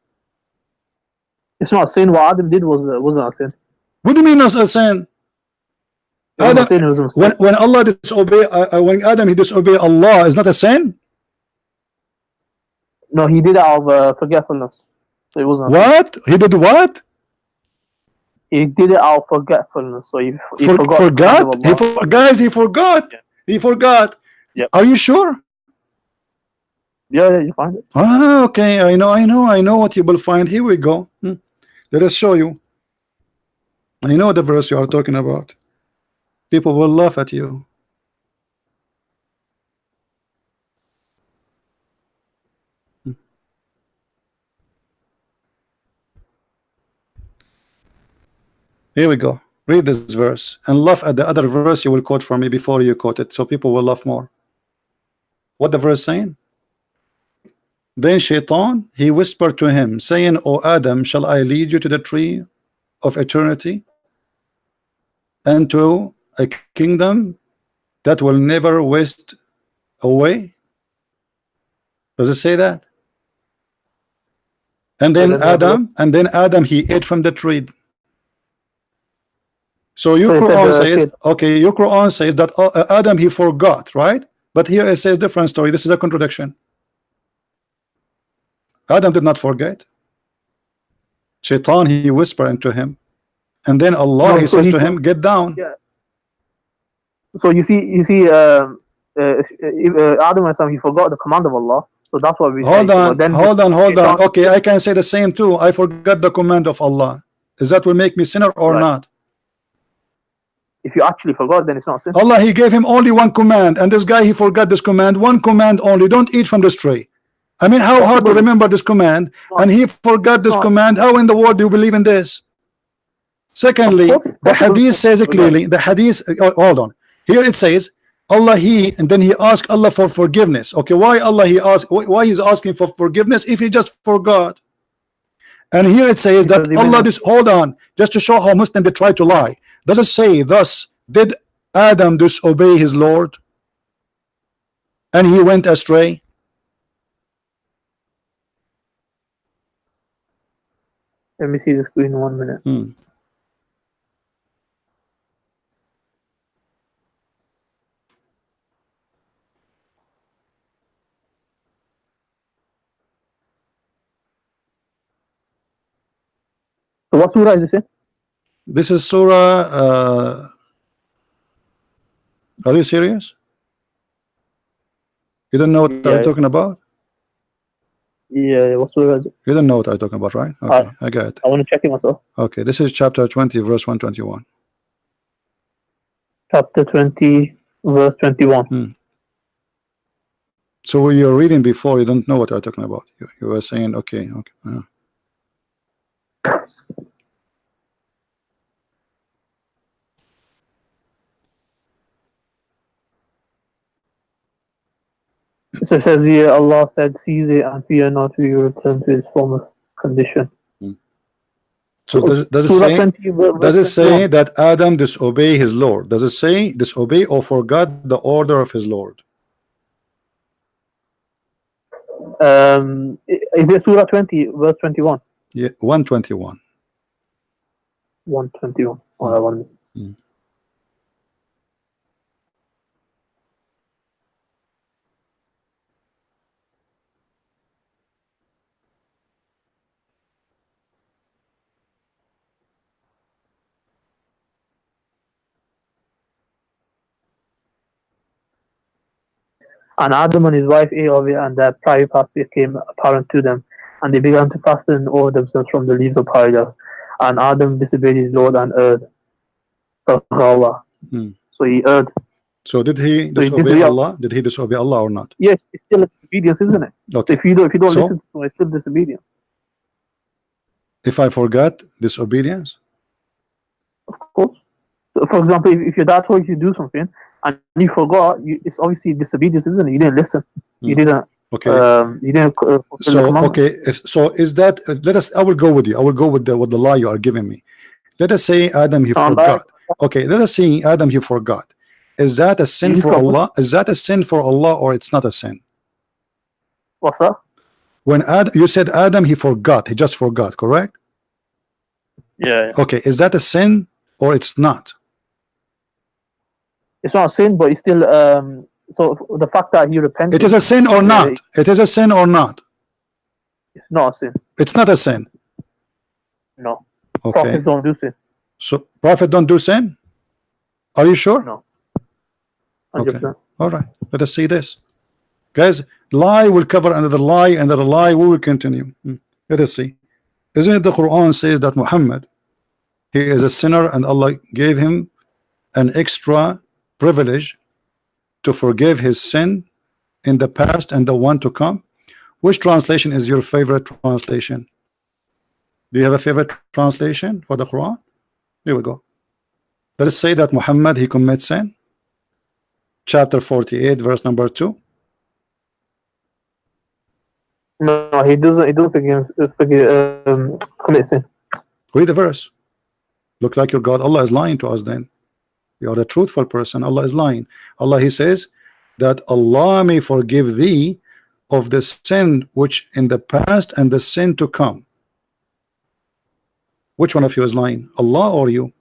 It's not a sin. What Adam did wasn't a sin. What do you mean not a sin? Adam, when Allah disobey, when Adam he disobey Allah, is not a sin. No, he did it out of forgetfulness. So it wasn't. What? He did what? He did it out of forgetfulness. So he forgot. Guys, he forgot. Yeah. He forgot. Yep. Are you sure? Yeah, you find it. Ah, okay. I know what you will find. Here we go. Let us show you. I know the verse you are talking about. People will laugh at you. Here we go. Read this verse and laugh at the other verse you will quote for me before you quote it, so people will laugh more. What the verse saying? Then Shaitan he whispered to him, saying, O Adam, shall I lead you to the tree of eternity and to a kingdom that will never waste away? Does it say that? And then Adam he ate from the tree. So your Quran says, okay, your Quran says that Adam he forgot, right? But here it says different story. This is a contradiction. Adam did not forget. Shaitan he whispered into him, and then Allah he says to him, get down. Yeah. So you see, Adam he forgot the command of Allah. So that's what we hold on. Okay, I can say the same too. I forgot the command of Allah. Is that will make me sinner or not? If you actually forgot, then it's not sin. Allah he gave him only one command, and this guy he forgot this command. One command only. Don't eat from this tree. I mean, how hard to remember this command, and he forgot this command. How in the world do you believe in this? Secondly, the hadith says it clearly. The hadith, hold on. Here it says Allah and then he asked Allah for forgiveness. Okay, why Allah why he's asking for forgiveness if he just forgot? And here it says that Allah hold on, just to show how Muslim they try to lie. Does it say thus did Adam disobey his Lord and he went astray? Let me see the screen 1 minute. So what surah is this in? This is surah. Are you serious? You don't know what I'm talking about? Yeah, what surah is it? You don't know what I'm talking about, right? Okay, I got it. I want to check it myself. Okay, this is chapter 20, verse 121. Chapter 20, verse 21. So you're reading before, you don't know what I'm talking about. You were saying, okay. So it says here, Allah said, seize it and fear not, we will return to its former condition. So does it say that Adam disobey his Lord? Does it say disobey or forgot the order of his Lord? Is it Surah 20, verse 21? Yeah, 121. 121. Oh, one. And Adam and his wife ate of it, and their private parts became apparent to them, and they began to fasten over themselves from the leaves of paradise. And Adam disobeyed his Lord and erred. Allah. So he erred. So did he disobey Allah? Did he disobey Allah or not? Yes, it's still disobedience, isn't it? Okay. So if you don't listen to him, it's still disobedience. If I forgot disobedience? Of course. So for example, if your dad told you to do something and you forgot, it's obviously disobedience, isn't it? You didn't listen. You didn't. Okay. You didn't. So okay. So is that? Let us. I will go with you. I will go with the lie you are giving me. Let us say Adam he forgot. Okay. Let us say Adam he forgot. Is that a sin for Allah? Is that a sin for Allah or it's not a sin? What's that? When you said Adam he forgot. He just forgot. Correct? Yeah. Okay. Is that a sin or it's not? It's not a sin, but it's still so the fact that he repented. It is a sin or not? It is a sin or not? It's not a sin. It's not a sin. No. Okay. Prophets don't do sin. So Prophet don't do sin? Are you sure? No. 100%. Okay. All right. Let us see this. Guys, lie will cover another lie, another lie. We will continue. Let us see. Isn't it the Quran says that Muhammad, he is a sinner and Allah gave him an extra privilege to forgive his sin in the past and the one to come? Which translation is your favorite translation? Do you have a favorite translation for the Quran? Here we go. Let us say that Muhammad he commits sin. Chapter 48 verse number 2. No, he doesn't commit sin. Read the verse. Look like your God. Allah is lying to us then. You are a truthful person. Allah is lying. Allah he says that Allah may forgive thee of the sin which in the past and the sin to come. Which one of you is lying? Allah or you?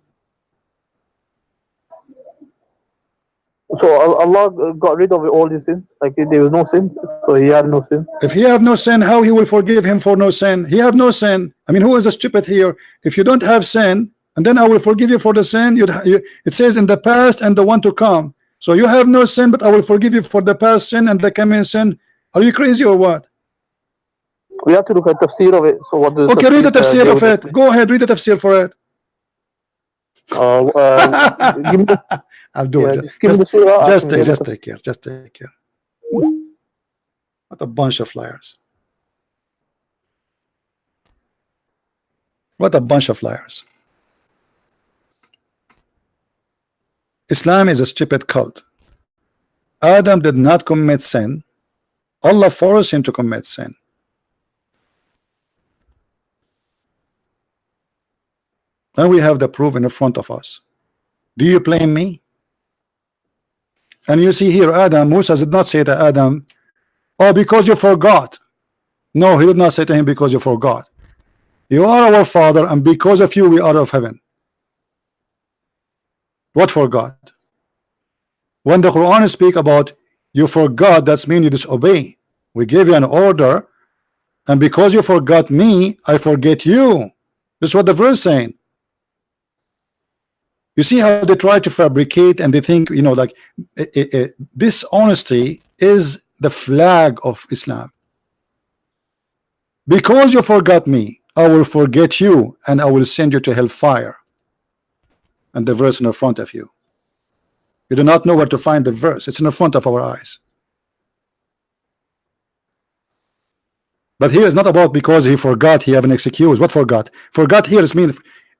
So Allah got rid of all his sins. Like there was no sin, so he had no sin. If he have no sin, how he will forgive him for no sin? He have no sin. I mean, who is the stupid here? If you don't have sin, and then I will forgive you for the sin, it says in the past and the one to come. So you have no sin, but I will forgive you for the past sin and the coming sin. Are you crazy or what? We have to look at the tafsir of it. So what does okay, read the tafsir of it. Go ahead, read the tafsir for it. Give me the, I'll do it. Just take care. Just take care. What a bunch of liars. What a bunch of liars. Islam is a stupid cult. Adam did not commit sin. Allah forced him to commit sin. And we have the proof in front of us. Do you blame me? And you see here Adam, Musa did not say to Adam, oh, because you forgot. No, he did not say to him, because you forgot. You are our father, and because of you we are of heaven. What forgot? When the Quran speak about you forgot, that's mean you disobey. We gave you an order, and because you forgot me, I forget you. This is what the verse saying. You see how they try to fabricate, and they think, you know, like dishonesty is the flag of Islam. Because you forgot me, I will forget you, and I will send you to hellfire. And the verse in the front of you. You do not know where to find the verse. It's in the front of our eyes. But here it's not about because he forgot, he have an excuse. What forgot? Forgot here is mean.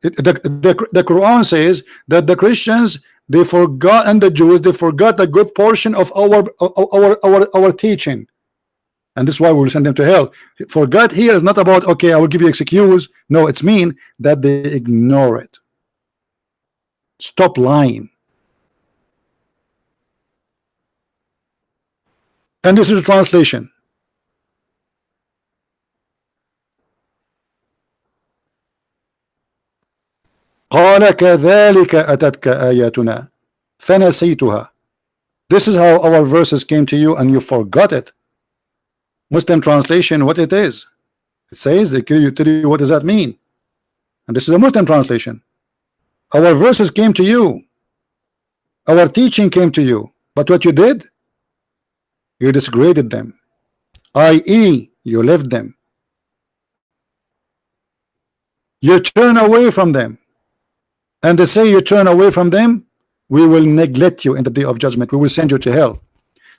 The Quran says that the Christians, they forgot, and the Jews, they forgot a good portion of our teaching. and this is why we will send them to hell. Forgot here is not about okay, I will give you excuse. No, it's mean that they ignore it. Stop lying. And this is the translation. قال كذلك أتتك آياتنا فنسيتها. This is how our verses came to you and you forgot it. Muslim translation, what it is. It says, they tell you what does that mean. And this is a Muslim translation. Our verses came to you. Our teaching came to you. But what you did? You disgraded them. i.e. you left them. You turn away from them. And they say you turn away from them, we will neglect you in the day of judgment. We will send you to hell.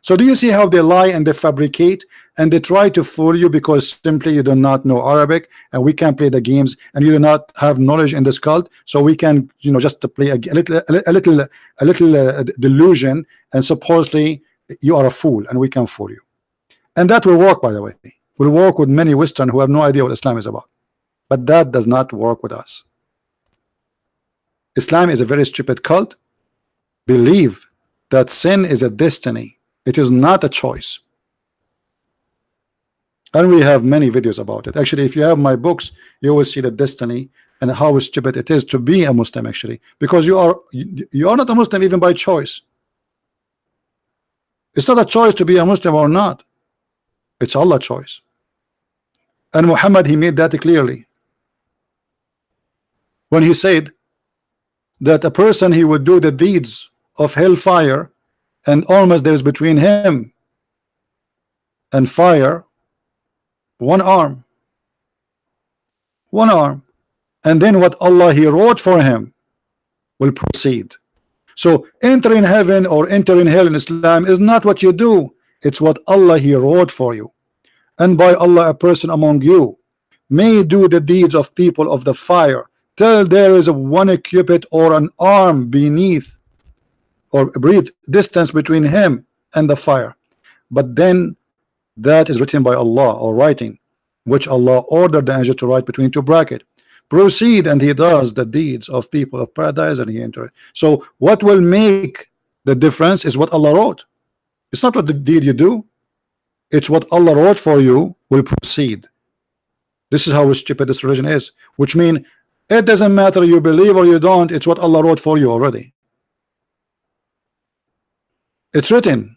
So do you see how they lie and they fabricate and they try to fool you because simply you do not know Arabic and we can play the games and you do not have knowledge in this cult, so we can, you know, just to play a little delusion, and supposedly you are a fool and we can fool you. And that will work, by the way. Will work with many Western who have no idea what Islam is about. But that does not work with us. Islam is a very stupid cult. Believe that sin is a destiny. It is not a choice. And we have many videos about it. Actually, if you have my books, you will see the destiny and how stupid it is to be a Muslim, actually, because you are not a Muslim even by choice. It's not a choice to be a Muslim or not. It's Allah's choice. And Muhammad, he made that clearly when he said that a person, he would do the deeds of hellfire, and almost there is between him and fire one arm, and then what Allah he wrote for him will proceed. So entering heaven or entering hell in Islam is not what you do, it's what Allah he wrote for you. And by Allah, a person among you may do the deeds of people of the fire till there is a one cubit or an arm beneath or breathe distance between him and the fire. But then that is written by Allah, or writing, which Allah ordered the angel to write between two brackets. Proceed, and he does the deeds of people of paradise and he enters. So what will make the difference is what Allah wrote. It's not what the deed you do, it's what Allah wrote for you will proceed. This is how stupid this religion is, which means it doesn't matter you believe or you don't, it's what Allah wrote for you already. It's written.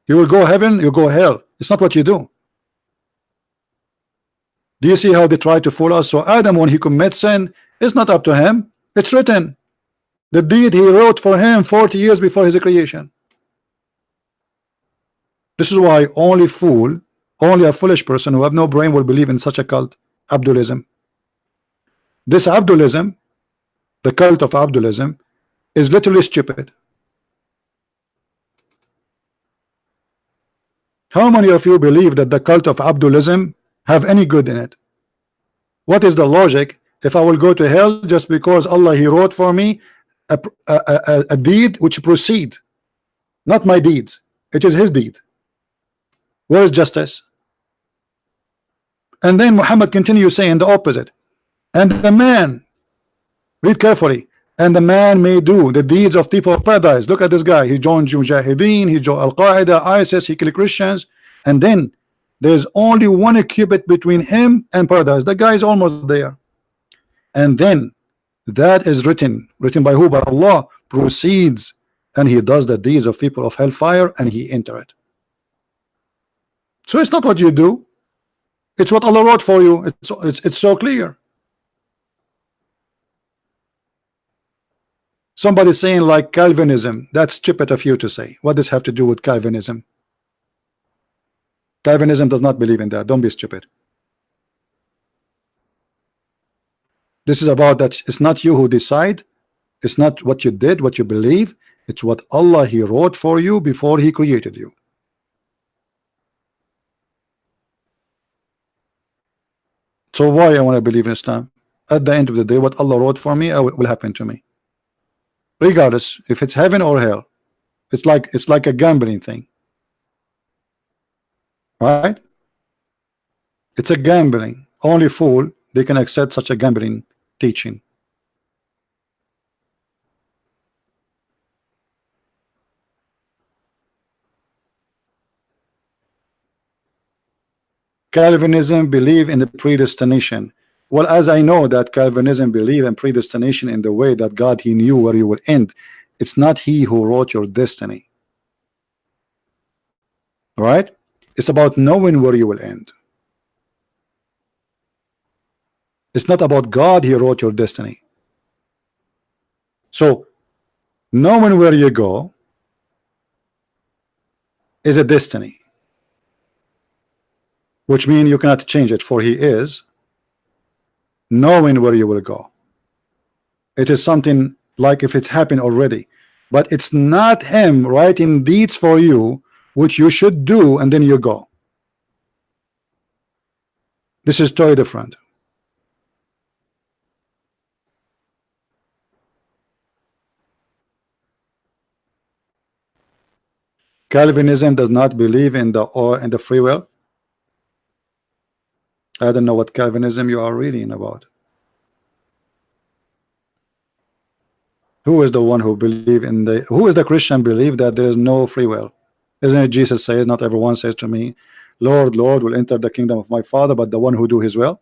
You will go heaven, you go hell. It's not what you do. Do you see how they try to fool us? So Adam, when he commits sin, it's not up to him. It's written. The deed he wrote for him 40 years before his creation. This is why only a foolish person who have no brain will believe in such a cult, Abdulism. This Abdulism, the cult of Abdulism, is literally stupid. How many of you believe that the cult of Abdulism have any good in it? What is the logic if I will go to hell just because Allah he wrote for me a deed which proceed, not my deeds, it is his deed? Where is justice? And then Muhammad continues saying the opposite. And the man, read carefully, and the man may do the deeds of people of paradise. Look at this guy, he joined Mujahideen, he joined Al-Qaeda, ISIS, he killed Christians, and then there's only one cubit between him and paradise. The guy is almost there. And then that is written by who? By Allah, proceeds, and he does the deeds of people of hellfire and he enter it. So it's not what you do, it's what Allah wrote for you. It's so clear. Somebody saying like Calvinism, that's stupid of you to say. What does have to do with Calvinism? Calvinism does not believe in that. Don't be stupid. This is about that it's not you who decide, it's not what you did, what you believe, it's what Allah he wrote for you before he created you. So why I want to believe in Islam? At the end of the day, what Allah wrote for me will happen to me, regardless if it's heaven or hell. It's like a gambling thing, right? It's a gambling. Only fool they can accept such a gambling teaching. Calvinism believe in the predestination. Well, as I know that Calvinism believe in predestination in the way that God, he knew where you will end. It's not he who wrote your destiny. All right? It's about knowing where you will end. It's not about God, he wrote your destiny. So knowing where you go is a destiny, which means you cannot change it, for he is knowing where you will go. It is something like if it's happened already, but it's not him writing deeds for you which you should do and then you go. This is totally different. Calvinism does not believe in the free will. I don't know what Calvinism you are reading about. Who is the one who believe in the who is the Christian believe that there is no free will? Isn't it Jesus says, not everyone says to me, Lord, Lord, will enter the kingdom of my Father, but the one who do his will?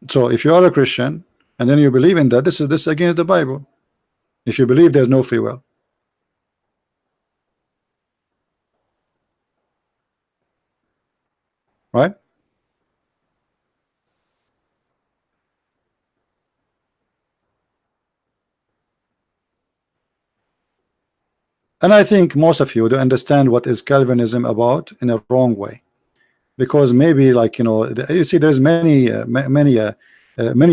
So if you are a Christian and then you believe in that, this is against the Bible. If you believe there's no free will. Right? And I think most of you do understand what is Calvinism about in a wrong way, because maybe, like, you know, you see there's many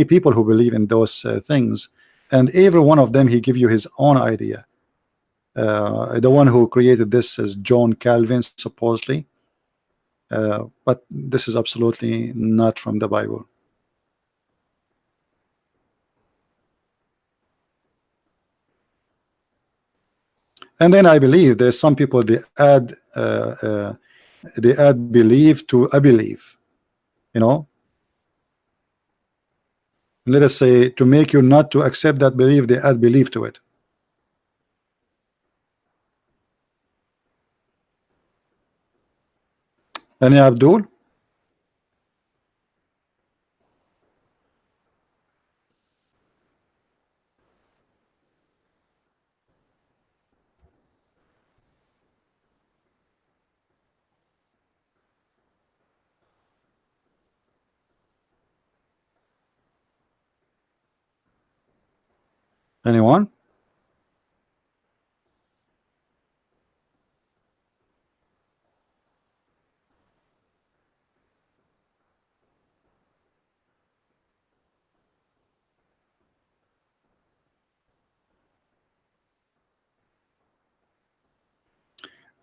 people who believe in those things, and every one of them he give you his own idea. The one who created this is John Calvin, supposedly, but this is absolutely not from the Bible. And then I believe there's some people they add belief to a belief, you know. Let us say to make you not to accept that belief, they add belief to it. Any Abdul? Anyone?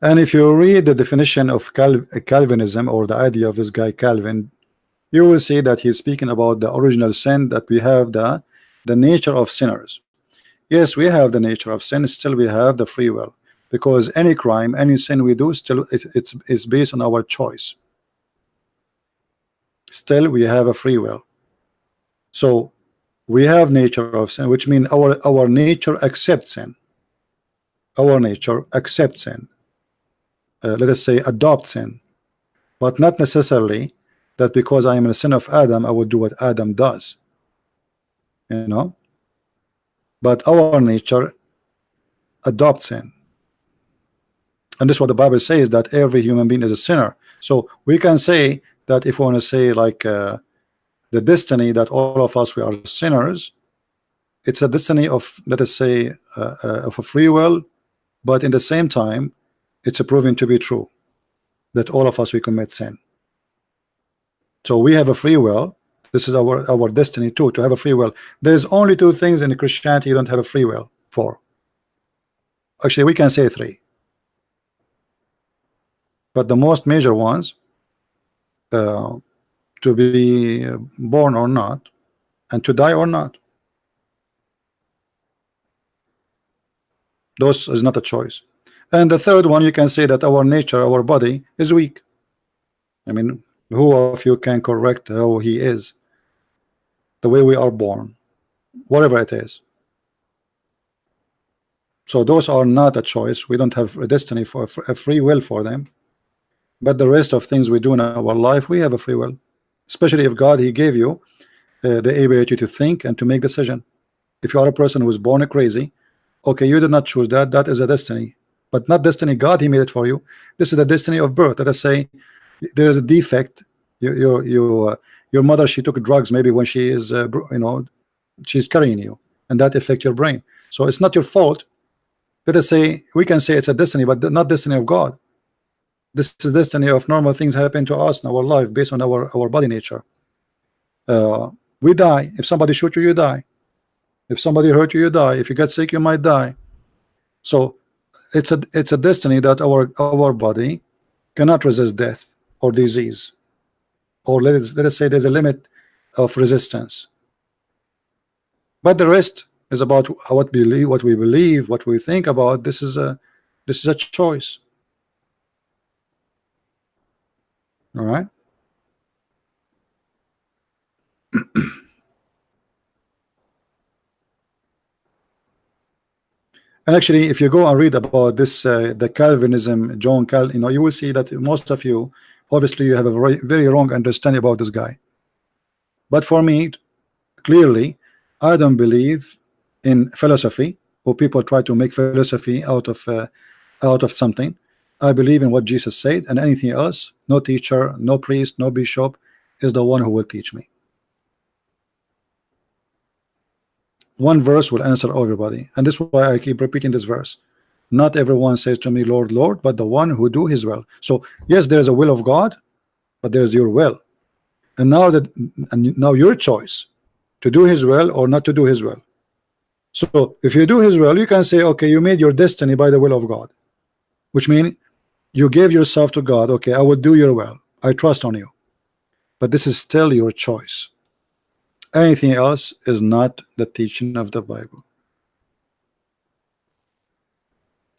And if you read the definition of Calvinism, or the idea of this guy Calvin, you will see that he's speaking about the original sin, that we have the nature of sinners. Yes, we have the nature of sin, still we have the free will, because any crime, any sin we do, still it's based on our choice. Still we have a free will. So we have nature of sin, which means our nature accepts sin. Our nature accepts sin. Let us say adopt sin, but not necessarily that because I am a son of Adam I would do what Adam does, you know. But our nature adopts sin, and this is what the Bible says, that every human being is a sinner. So we can say that if we want to say like the destiny that all of us we are sinners, it's a destiny of, let us say, of a free will, but in the same time it's proven to be true that all of us we commit sin. So we have a free will. This is our destiny too, to have a free will. There's only two things in Christianity you don't have a free will for. Actually, we can say three, but the most major ones, to be born or not, and to die or not. Those is not a choice. And the third one, you can say that our nature, our body is weak. I mean, who of you can correct how he is? The way we are born, whatever it is. So those are not a choice. We don't have a destiny for a free will for them. But the rest of things we do in our life, we have a free will. Especially if God, he gave you the ability to think and to make decision. If you are a person who was born crazy, okay, you did not choose that. That is a destiny, but not destiny. God, he made it for you. This is the destiny of birth. Let us say there is a defect. Your mother, she took drugs maybe when she is she's carrying you, and that affect your brain. So it's not your fault. Let us say we can say it's a destiny, but not destiny of God. This is destiny of normal things happen to us in our life based on our body nature. We die. If somebody shoot you, you die. If somebody hurt you, you die. If you get sick, you might die. So it's a destiny that our body cannot resist death or disease, or let us say there's a limit of resistance. But the rest is about what we believe, what we think about. This is a choice. All right. And actually, if you go and read about this, the Calvinism, John Calvin, you will see that most of you, obviously, you have a very, very wrong understanding about this guy. But for me, clearly, I don't believe in philosophy, or people try to make philosophy out of something. I believe in what Jesus said, and anything else, no teacher, no priest, no bishop, is the one who will teach me. One verse will answer everybody, and this is why I keep repeating this verse. Not everyone says to me, Lord, Lord, but the one who do his will. So yes, there is a will of God, but there is your will. And now your choice to do his will or not to do his will. So if you do his will, you can say, okay, you made your destiny by the will of God, which means you gave yourself to God. Okay, I will do your will. I trust on you. But this is still your choice. Anything else is not the teaching of the Bible.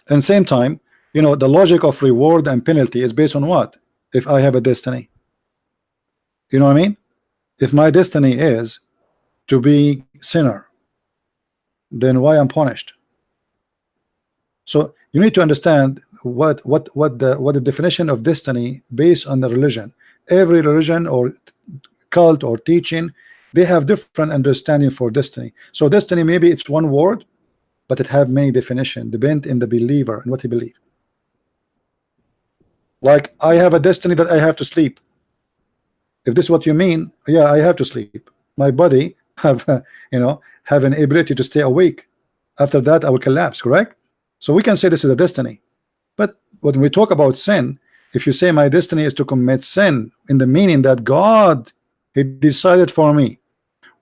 And same time, the logic of reward and penalty is based on what? If I have a destiny, you know what I mean? If my destiny is to be sinner, then why I'm punished? So you need to understand what the definition of destiny based on the religion. Every religion or cult or teaching, they have different understanding for destiny. So destiny, maybe it's one word, but it have many definitions, depend in the believer and what he believes. Like I have a destiny that I have to sleep. If this is what you mean, yeah, I have to sleep. My body have have an ability to stay awake. After that, I will collapse. Correct? So we can say this is a destiny. But when we talk about sin, if you say my destiny is to commit sin, in the meaning that God, he decided for me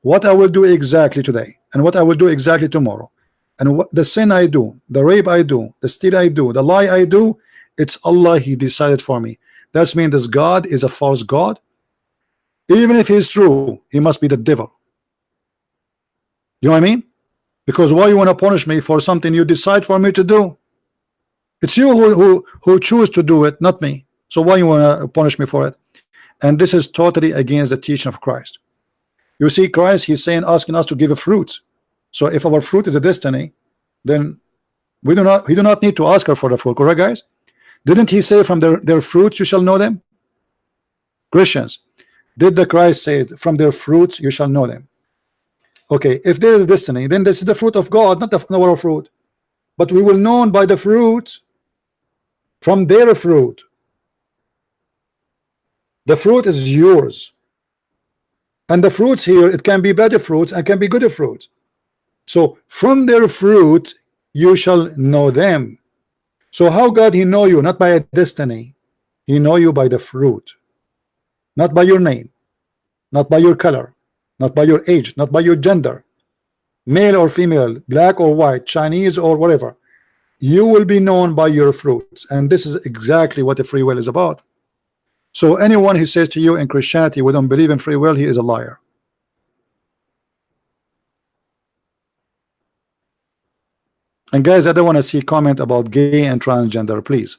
what I will do exactly today and what I will do exactly tomorrow, and what the sin I do, the rape I do, the steal I do, the lie I do, it's Allah, he decided for me. That means this God is a false God. Even if he's true, he must be the devil. You know what I mean? Because why you want to punish me for something you decide for me to do? It's you who choose to do it, not me. So why you want to punish me for it? And this is totally against the teaching of Christ. You see, Christ, he's asking us to give a fruit. So if our fruit is a destiny, then we do not need to ask her for the fruit. Correct, guys? Didn't he say from their fruits you shall know them? Christians, did the Christ say from their fruits you shall know them? Okay, if there is a destiny, then this is the fruit of God, not our fruit. But we will know by the fruit from their fruit. The fruit is yours. And the fruits here, it can be better fruits and can be good fruits. So from their fruit you shall know them. So how God he know you? Not by a destiny. He know you by the fruit. Not by your name, not by your color, not by your age, not by your gender, male or female, black or white, Chinese or whatever. You will be known by your fruits. And this is exactly what the free will is about. So anyone who says to you in Christianity we don't believe in free will, he is a liar. And guys, I don't want to see comment about gay and transgender, please.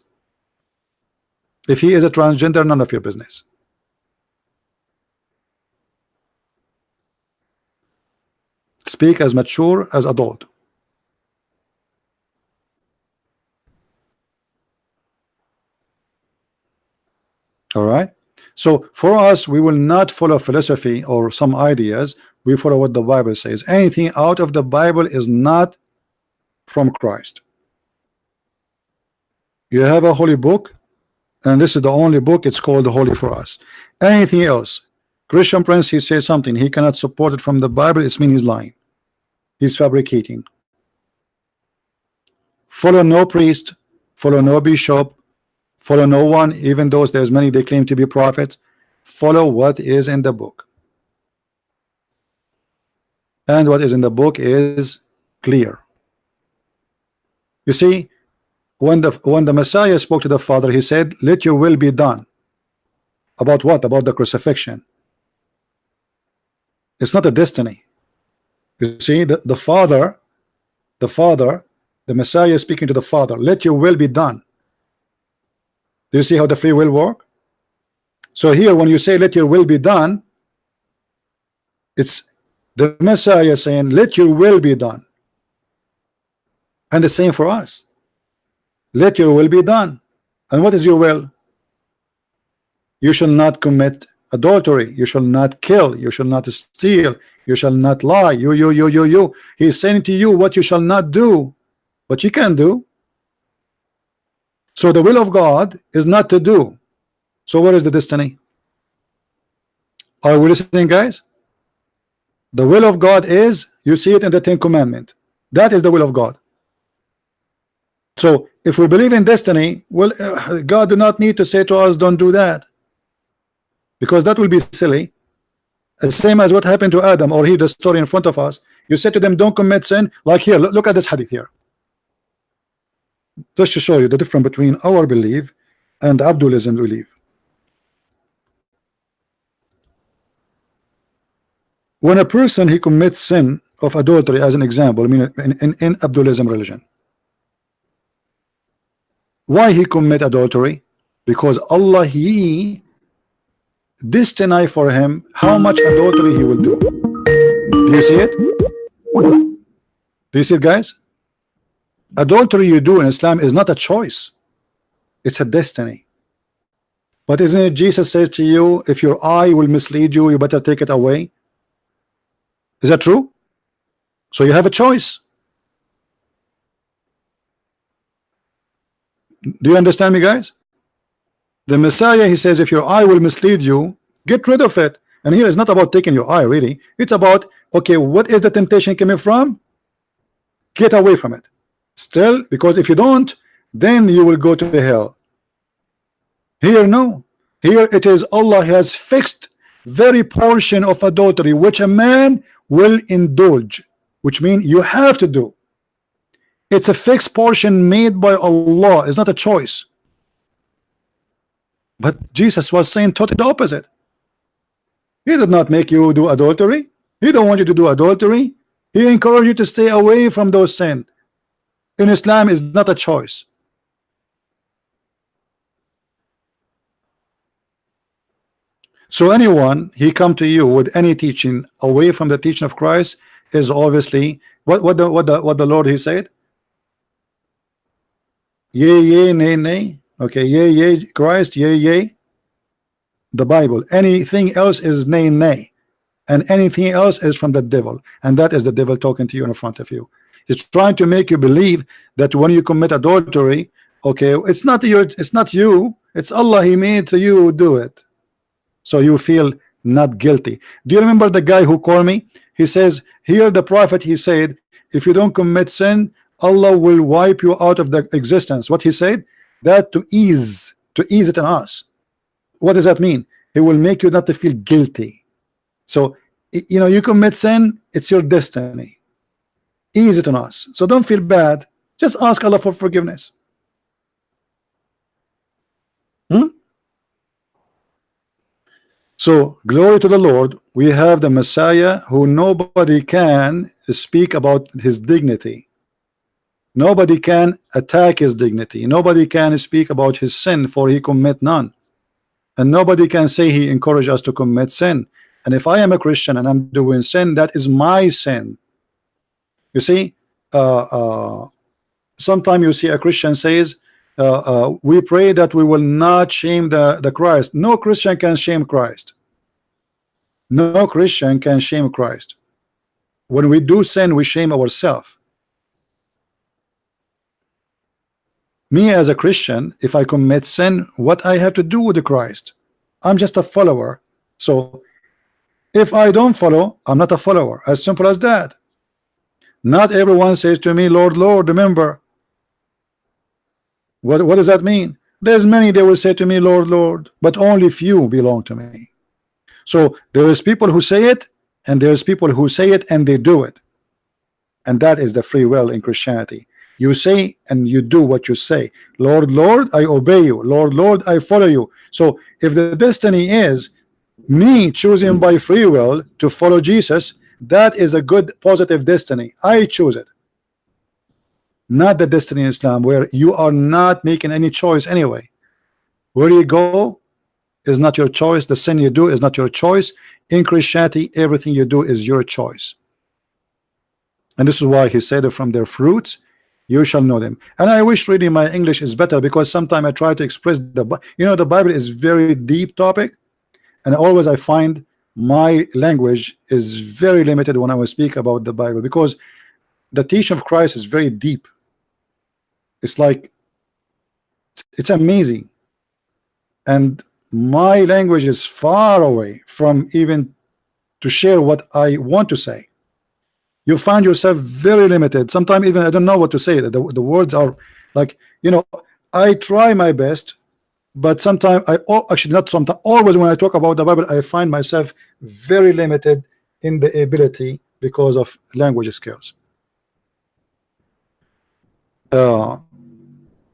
If he is a transgender, none of your business. Speak as mature as adult. All right. So for us, we will not follow philosophy or some ideas. We follow what the Bible says. Anything out of the Bible is not from Christ. You have a holy book, and this is the only book. It's called holy for us. Anything else, Christian Prince, he says something, he cannot support it from the Bible. It's mean he's lying. He's fabricating. Follow no priest, follow no bishop, follow no one, even though there's many they claim to be prophets. Follow what is in the book. And what is in the book is clear. You see, when the Messiah spoke to the Father, he said, let your will be done. About what? About the crucifixion. It's not a destiny. You see, the Father, the Messiah is speaking to the Father, let your will be done. Do you see how the free will work? So here, when you say let your will be done, it's the Messiah saying let your will be done. And the same for us. Let your will be done. And what is your will? You shall not commit adultery. You shall not kill. You shall not steal. You shall not lie. You. He's saying to you what you shall not do, but you can do. So the will of God is not to do. So what is the destiny? Are we listening, guys? The will of God is, you see it in the Ten Commandments. That is the will of God. So if we believe in destiny, well, God do not need to say to us, don't do that, because that will be silly. The same as what happened to Adam, or the story in front of us. You said to them, don't commit sin. Like here, look at this hadith here, just to show you the difference between our belief and Abdulism belief. When a person he commits sin of adultery, as an example, I mean in Abdulism religion, why he commit adultery? Because Allah he destined for him how much adultery he will do. Do you see it? Do you see it, guys? Adultery you do in Islam is not a choice, it's a destiny. But isn't it Jesus says to you, if your eye will mislead you, you better take it away? Is that true? So you have a choice. Do you understand me, guys? The Messiah, he says, if your eye will mislead you, get rid of it. And here it's not about taking your eye, really. It's about, okay, what is the temptation coming from? Get away from it. Still, because if you don't, then you will go to hell. Here, no. Here it is, Allah has fixed very portion of adultery which a man will indulge, which means you have to do. It's a fixed portion made by Allah. It's not a choice. But Jesus was saying totally the opposite. He did not make you do adultery. He don't want you to do adultery. He encouraged you to stay away from those sins. In Islam is not a choice. So anyone he come to you with any teaching away from the teaching of Christ is obviously what the Lord he said. Yea, yea, nay, nay. Okay, yea, yea, Christ, yea, yea, the Bible. Anything else is nay, nay, and anything else is from the devil, and that is the devil talking to you in front of you. He's trying to make you believe that when you commit adultery, okay, it's not you, it's Allah. He made to you do it, so you feel not guilty. Do you remember the guy who called me? He says here the prophet he said, if you don't commit sin, Allah will wipe you out of the existence. What he said? That to ease it on us. What does that mean? He will make you not to feel guilty. So you know, you commit sin, it's your destiny. Ease it on us. So don't feel bad. Just ask Allah for forgiveness. So glory to the Lord. We have the Messiah who nobody can speak about his dignity. Nobody can attack his dignity. Nobody can speak about his sin, for he commit none. And nobody can say he encouraged us to commit sin. And if I am a Christian and I'm doing sin, that is my sin. You see, sometimes you see a Christian says, we pray that we will not shame the Christ. No Christian can shame Christ. No Christian can shame Christ. When we do sin, we shame ourselves. Me as a Christian, if I commit sin, what I have to do with the Christ? I'm just a follower. So if I don't follow, I'm not a follower. As simple as that. Not everyone says to me, Lord, Lord. Remember, what does that mean? There's many they will say to me, Lord, Lord, but only few belong to me. So there is people who say it, and there's people who say it and they do it. And that is the free will in Christianity. You say and you do what you say. Lord, Lord, I obey you. Lord, Lord, I follow you. So if the destiny is me choosing by free will to follow Jesus, that is a good positive destiny. I choose it. Not the destiny in Islam where you are not making any choice anyway. Where you go is not your choice. The sin you do is not your choice. In Christianity, everything you do is your choice. And this is why he said, from their fruits you shall know them. And I wish really my English is better, because sometimes I try to express the Bible is very deep topic, and always I find my language is very limited when I will speak about the Bible, because the teaching of Christ is very deep. It's like it's amazing, and my language is far away from even to share what I want to say. You find yourself very limited. Sometimes even I don't know what to say. The words are like, I try my best, but sometimes actually not sometimes, always when I talk about the Bible, I find myself very limited in the ability because of language skills.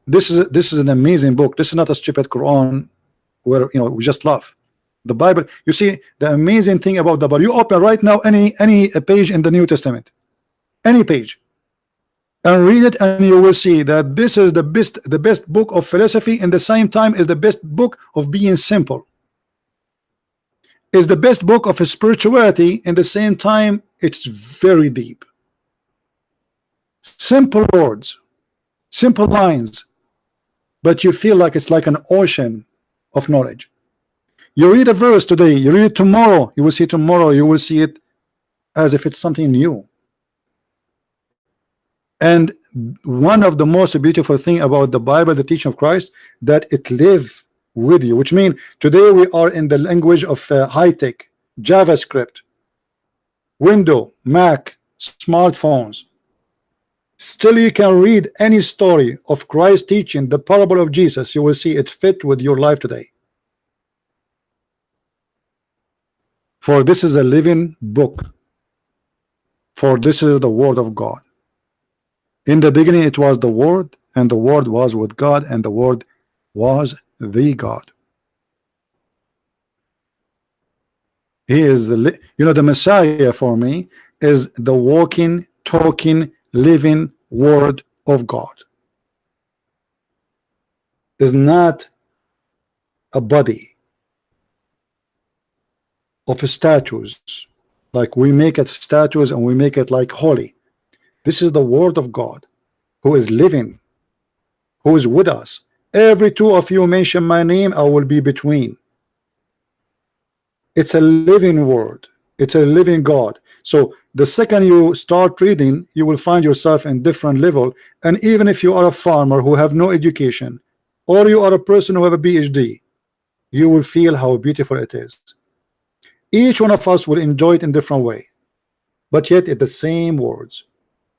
This is an amazing book. This is not a stupid Quran where we just laugh. The Bible, you see, the amazing thing about the Bible, you open right now any page in the New Testament, any page, and read it, and you will see that this is the best book of philosophy, and the same time is the best book of being simple. Is the best book of spirituality, in the same time it's very deep. Simple words, simple lines, but you feel like it's like an ocean of knowledge. You read a verse today, you read it tomorrow, you will see it as if it's something new. And one of the most beautiful thing about the Bible, the teaching of Christ, that it live with you, which means today we are in the language of high-tech, JavaScript, Windows, Mac, smartphones. Still you can read any story of Christ teaching, the parable of Jesus, you will see it fit with your life today. For this is a living book. For this is the word of God. In the beginning it was the Word, and the Word was with God, and the Word was the God. He is the Messiah for me is the walking, talking, living Word of God. Is not a body of statues, like we make it statues and we make it like holy. This is the Word of God, who is living, who is with us. Every two of you mention my name, I will be between. It's a living word. It's a living God. So the second you start reading, you will find yourself in different level. And even if you are a farmer who have no education, or you are a person who have a PhD, you will feel how beautiful it is. Each one of us will enjoy it in different way, but yet it's the same words.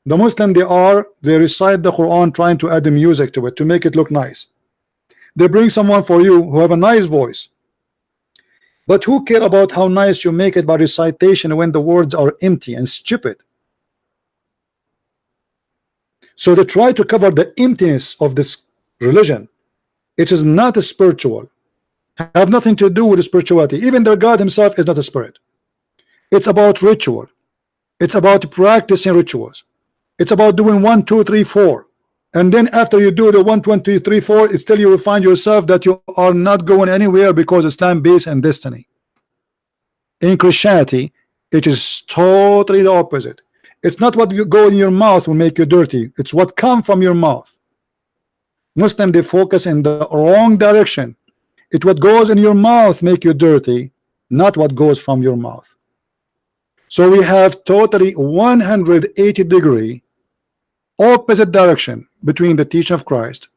The Muslim, they recite the Quran trying to add the music to it to make it look nice. They bring someone for you who have a nice voice, but who care about how nice you make it by recitation when the words are empty and stupid? So they try to cover the emptiness of this religion. It is not a spiritual, have nothing to do with spirituality. Even their God himself is not a spirit. It's about ritual. It's about practicing rituals. It's about doing 1, 2, 3, 4. And then after you do the 1, 2, 3, 4, still you will find yourself that you are not going anywhere because Islam based on destiny. In Christianity, it is totally the opposite. It's not what you go in your mouth will make you dirty. It's what comes from your mouth. Muslim, they focus in the wrong direction. It what goes in your mouth make you dirty, not what goes from your mouth. So we have totally 180-degree opposite direction between the teaching of Christ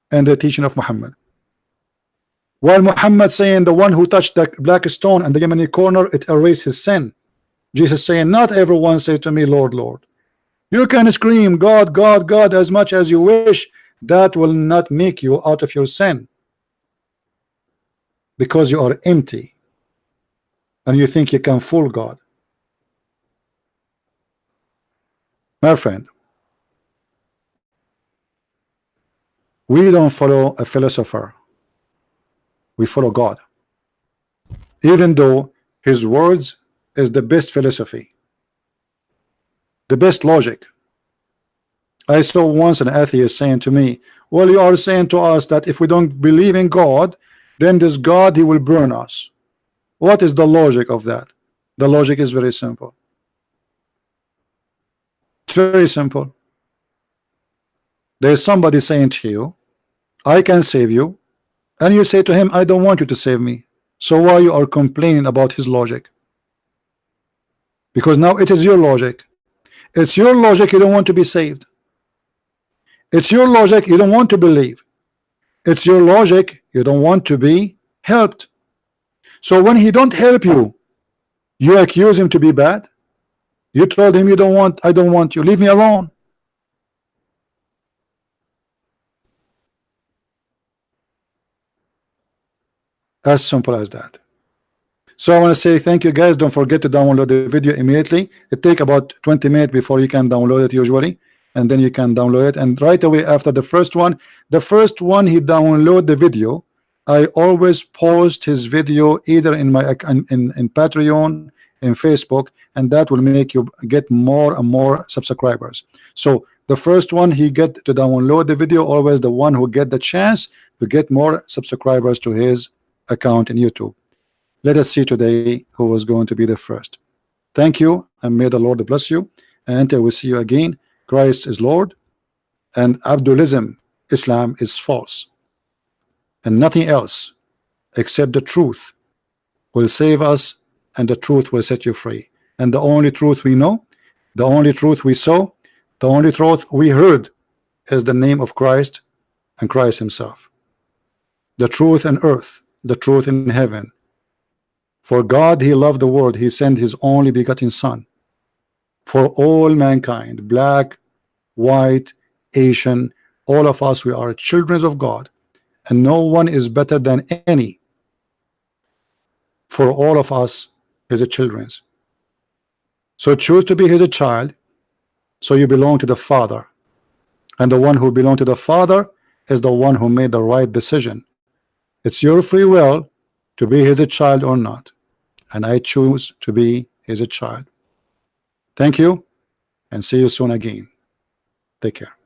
and the teaching of Muhammad. While Muhammad saying the one who touched the black stone and the Yemeni corner, it erased his sin. Jesus saying, not everyone say to me, Lord, Lord. You can scream God, God, God as much as you wish. That will not make you out of your sin, because you are empty and you think you can fool God. My friend, we don't follow a philosopher. We follow God, even though his words is the best philosophy, the best logic. I saw once an atheist saying to me, well, you are saying to us that if we don't believe in God, then this God, he will burn us. What is the logic of that? The logic is very simple. It's very simple. There's somebody saying to you, I can save you, and you say to him, I don't want you to save me. So why you are complaining about his logic? Because now it is your logic. It's your logic you don't want to be saved. It's your logic you don't want to believe. It's your logic you don't want to be helped. So when he don't help you, you accuse him to be bad. You told him you don't want, I don't want you, leave me alone. As simple as that. So I want to say thank you guys. Don't forget to download the video immediately. It takes about 20 minutes before you can download it usually, and then you can download it. And right away after the first one he download the video, I always post his video either in my in Patreon, in Facebook, and that will make you get more and more subscribers. So the first one he get to download the video, always the one who get the chance to get more subscribers to his account in YouTube. Let us see today who was going to be the first. Thank you, and may the Lord bless you, and until we see you again, Christ is Lord, and Abdulism, Islam is false, and nothing else except the truth will save us, and the truth will set you free. And the only truth we know, the only truth we saw, the only truth we heard is the name of Christ and Christ himself. The truth in earth, the truth in heaven. For God he loved the world, he sent his only begotten son for all mankind, black, white, Asian, all of us, we are children of God, and no one is better than any. For all of us is a children. So choose to be his child, so you belong to the Father, and the one who belongs to the Father is the one who made the right decision. It's your free will to be his child or not, and I choose to be his child. Thank you, and see you soon again. Take care.